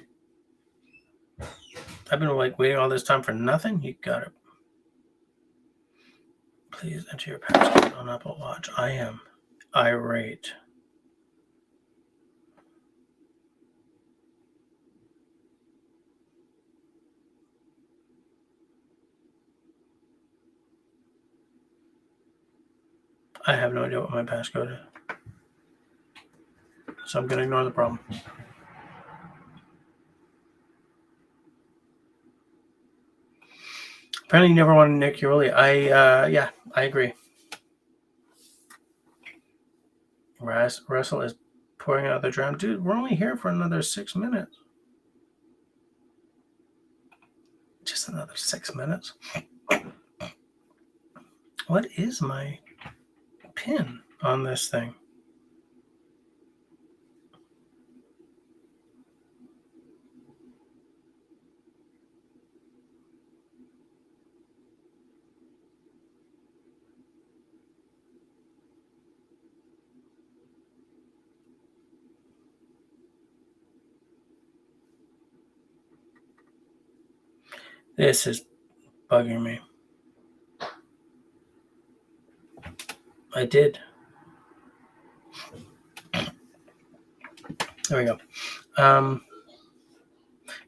I've been waiting all this time for nothing. You got it. Please enter your passcode on Apple Watch. I am irate. I have no idea what my passcode is. So I'm going to ignore the problem. Apparently, you never want to nick your Willie. Yeah, I agree. Russell is pouring out the drum. Dude, we're only here for another 6 minutes. Just another 6 minutes. What is my pin on this thing? This is bugging me. I did. There we go.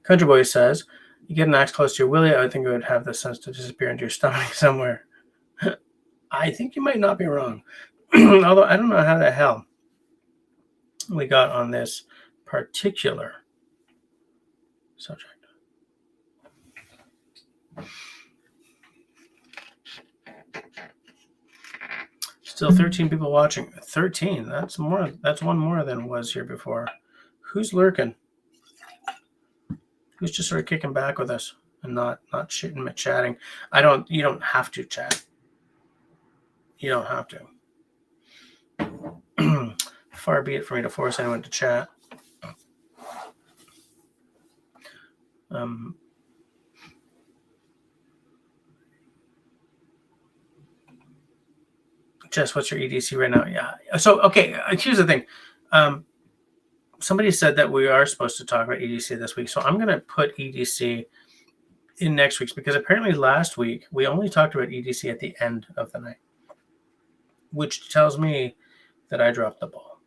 Country Boy says, you get an axe close to your willy, I would think it would have the sense to disappear into your stomach somewhere. I think you might not be wrong. Although I don't know how the hell we got on this particular subject. Still 13 people watching. 13. That's more. That's one more than was here before. Who's lurking? Who's just sort of kicking back with us and not shitting but chatting? You don't have to chat. You don't have to. Far be it for me to force anyone to chat. Jess, what's your EDC right now? Yeah. So, okay, here's the thing. Somebody said that we are supposed to talk about EDC this week. So I'm going to put EDC in next week's because apparently last week we only talked about EDC at the end of the night, which tells me that I dropped the ball.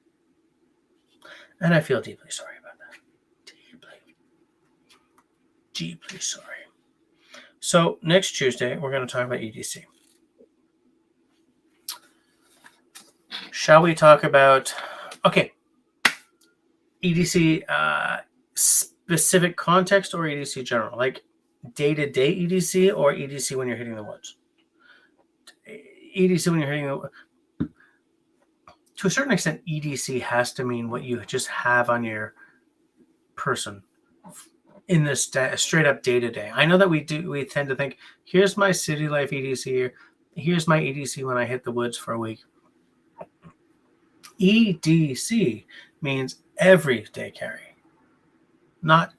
And I feel deeply sorry about that. Deeply sorry. So next Tuesday, we're going to talk about EDC. Shall we talk about, okay, EDC specific context or EDC general? Like day-to-day EDC or EDC when you're hitting the woods? EDC when you're hitting the woods. To a certain extent, EDC has to mean what you just have on your person in this straight up day-to-day. I know that we tend to think, here's my city life EDC, here's my EDC when I hit the woods for a week. EDC means everyday carry, not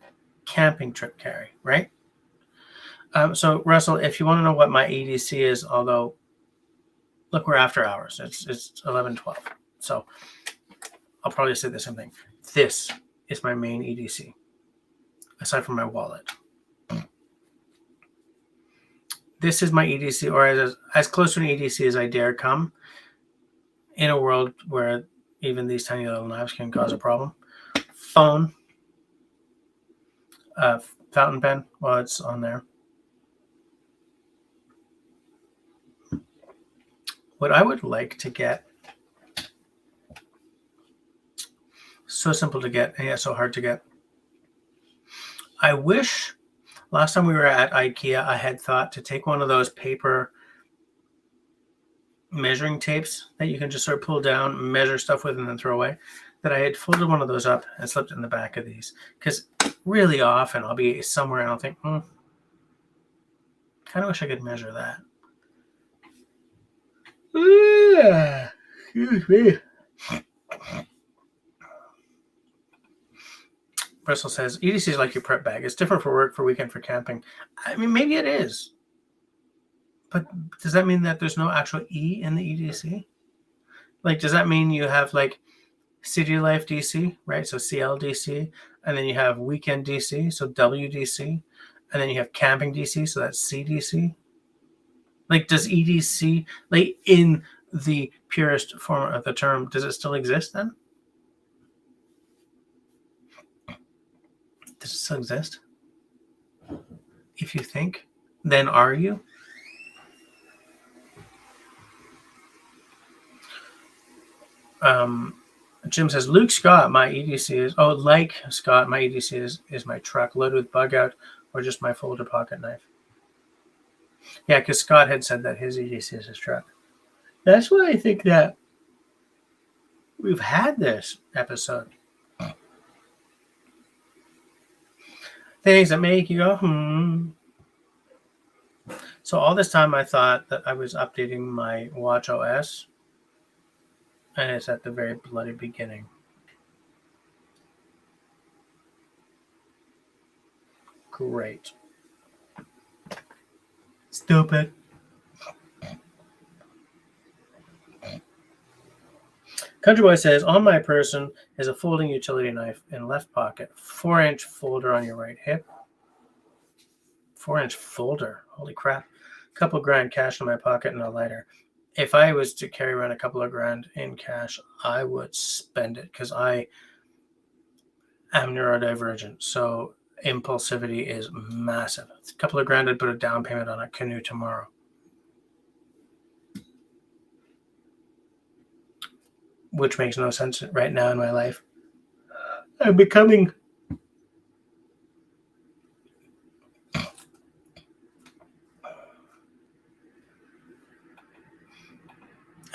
camping trip carry, right? So Russell, if you want to know what my EDC is, although look, we're after hours. It's 11:12. So I'll probably say the same thing. This is my main EDC, aside from my wallet. This is my EDC, or as close to an EDC as I dare come, in a world where even these tiny little knives can cause a problem. Phone, fountain pen, while it's on there. What I would like to get, so simple to get, and yet so hard to get. I wish last time we were at IKEA, I had thought to take one of those paper measuring tapes that you can just sort of pull down, measure stuff with, and then throw away. That I had folded one of those up and slipped it in the back of these. Because really often I'll be somewhere and I'll think, kind of wish I could measure that. Excuse me. Bristol says, EDC is like your prep bag. It's different for work, for weekend, for camping. I mean, maybe it is. But does that mean that there's no actual E in the EDC? Like, does that mean you have like city life DC, right? So CLDC, and then you have weekend DC, so WDC, and then you have camping DC, so that's CDC. Like, does EDC, like in the purest form of the term, does it still exist then? Does it still exist? If you think, then are you? Jim says, Luke Scott, my EDC is, like Scott, my EDC is my truck loaded with bug out or just my folder pocket knife. Yeah, because Scott had said that his EDC is his truck. That's why I think that we've had this episode. Things that make you go, So all this time I thought that I was updating my watch OS, and it's at the very bloody beginning. Great. Stupid. Country Boy says, on my person is a folding utility knife in left pocket, 4-inch folder on your right hip. 4-inch folder. Holy crap. Couple grand cash in my pocket and a lighter. If I was to carry around a couple of grand in cash, I would spend it because I am neurodivergent. So impulsivity is massive. A couple of grand, I'd put a down payment on a canoe tomorrow. Which makes no sense right now in my life. I'm becoming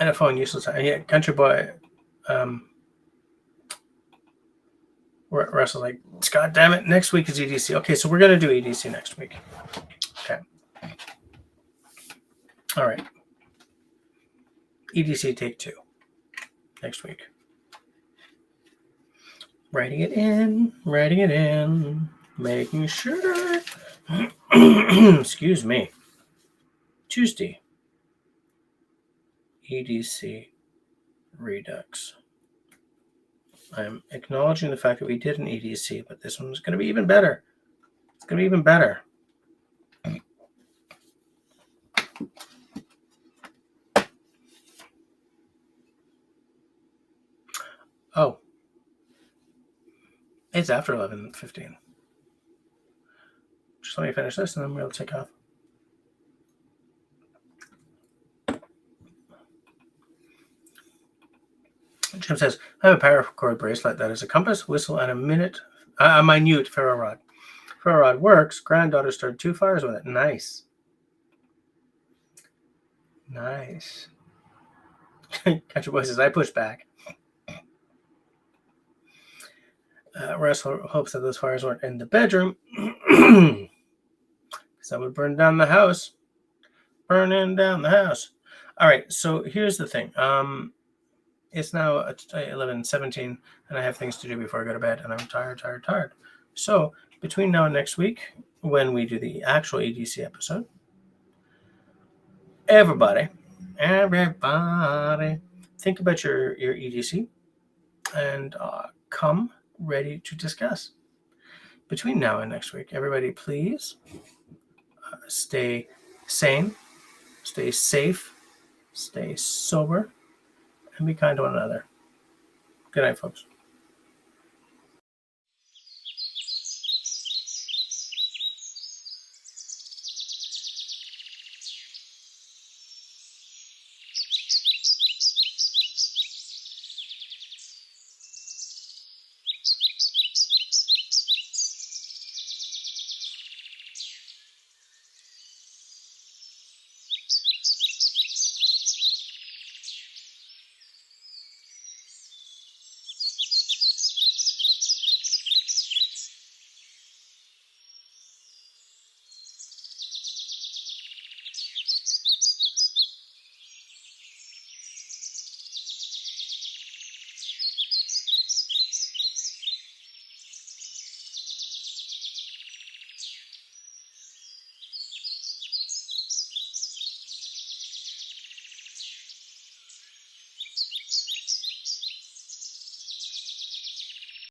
and a phone useless. Yeah, Country Boy Russell like, God damn it, next week is EDC. Okay, so we're going to do EDC next week. Okay. All right. EDC take 2 next week. Writing it in, making sure. Excuse me. Tuesday. EDC Redux. I'm acknowledging the fact that we did an EDC, but this one's going to be even better. It's going to be even better. Oh. It's after 11:15. Just let me finish this and then we'll take off. Jim says, I have a paracord bracelet that is a compass, whistle, and a minute, a minute ferro rod. Ferro rod works. Granddaughter started 2 fires with it. Nice. Nice. Country Boy says, I push back. Russell hopes that those fires weren't in the bedroom. Because that would burn down the house. Burning down the house. All right, so here's the thing. It's now 11:17, and I have things to do before I go to bed, and I'm tired. So between now and next week, when we do the actual EDC episode, everybody, think about your EDC and come ready to discuss. Between now and next week, everybody, please stay sane, stay safe, stay sober, and be kind to one another. Good night, folks.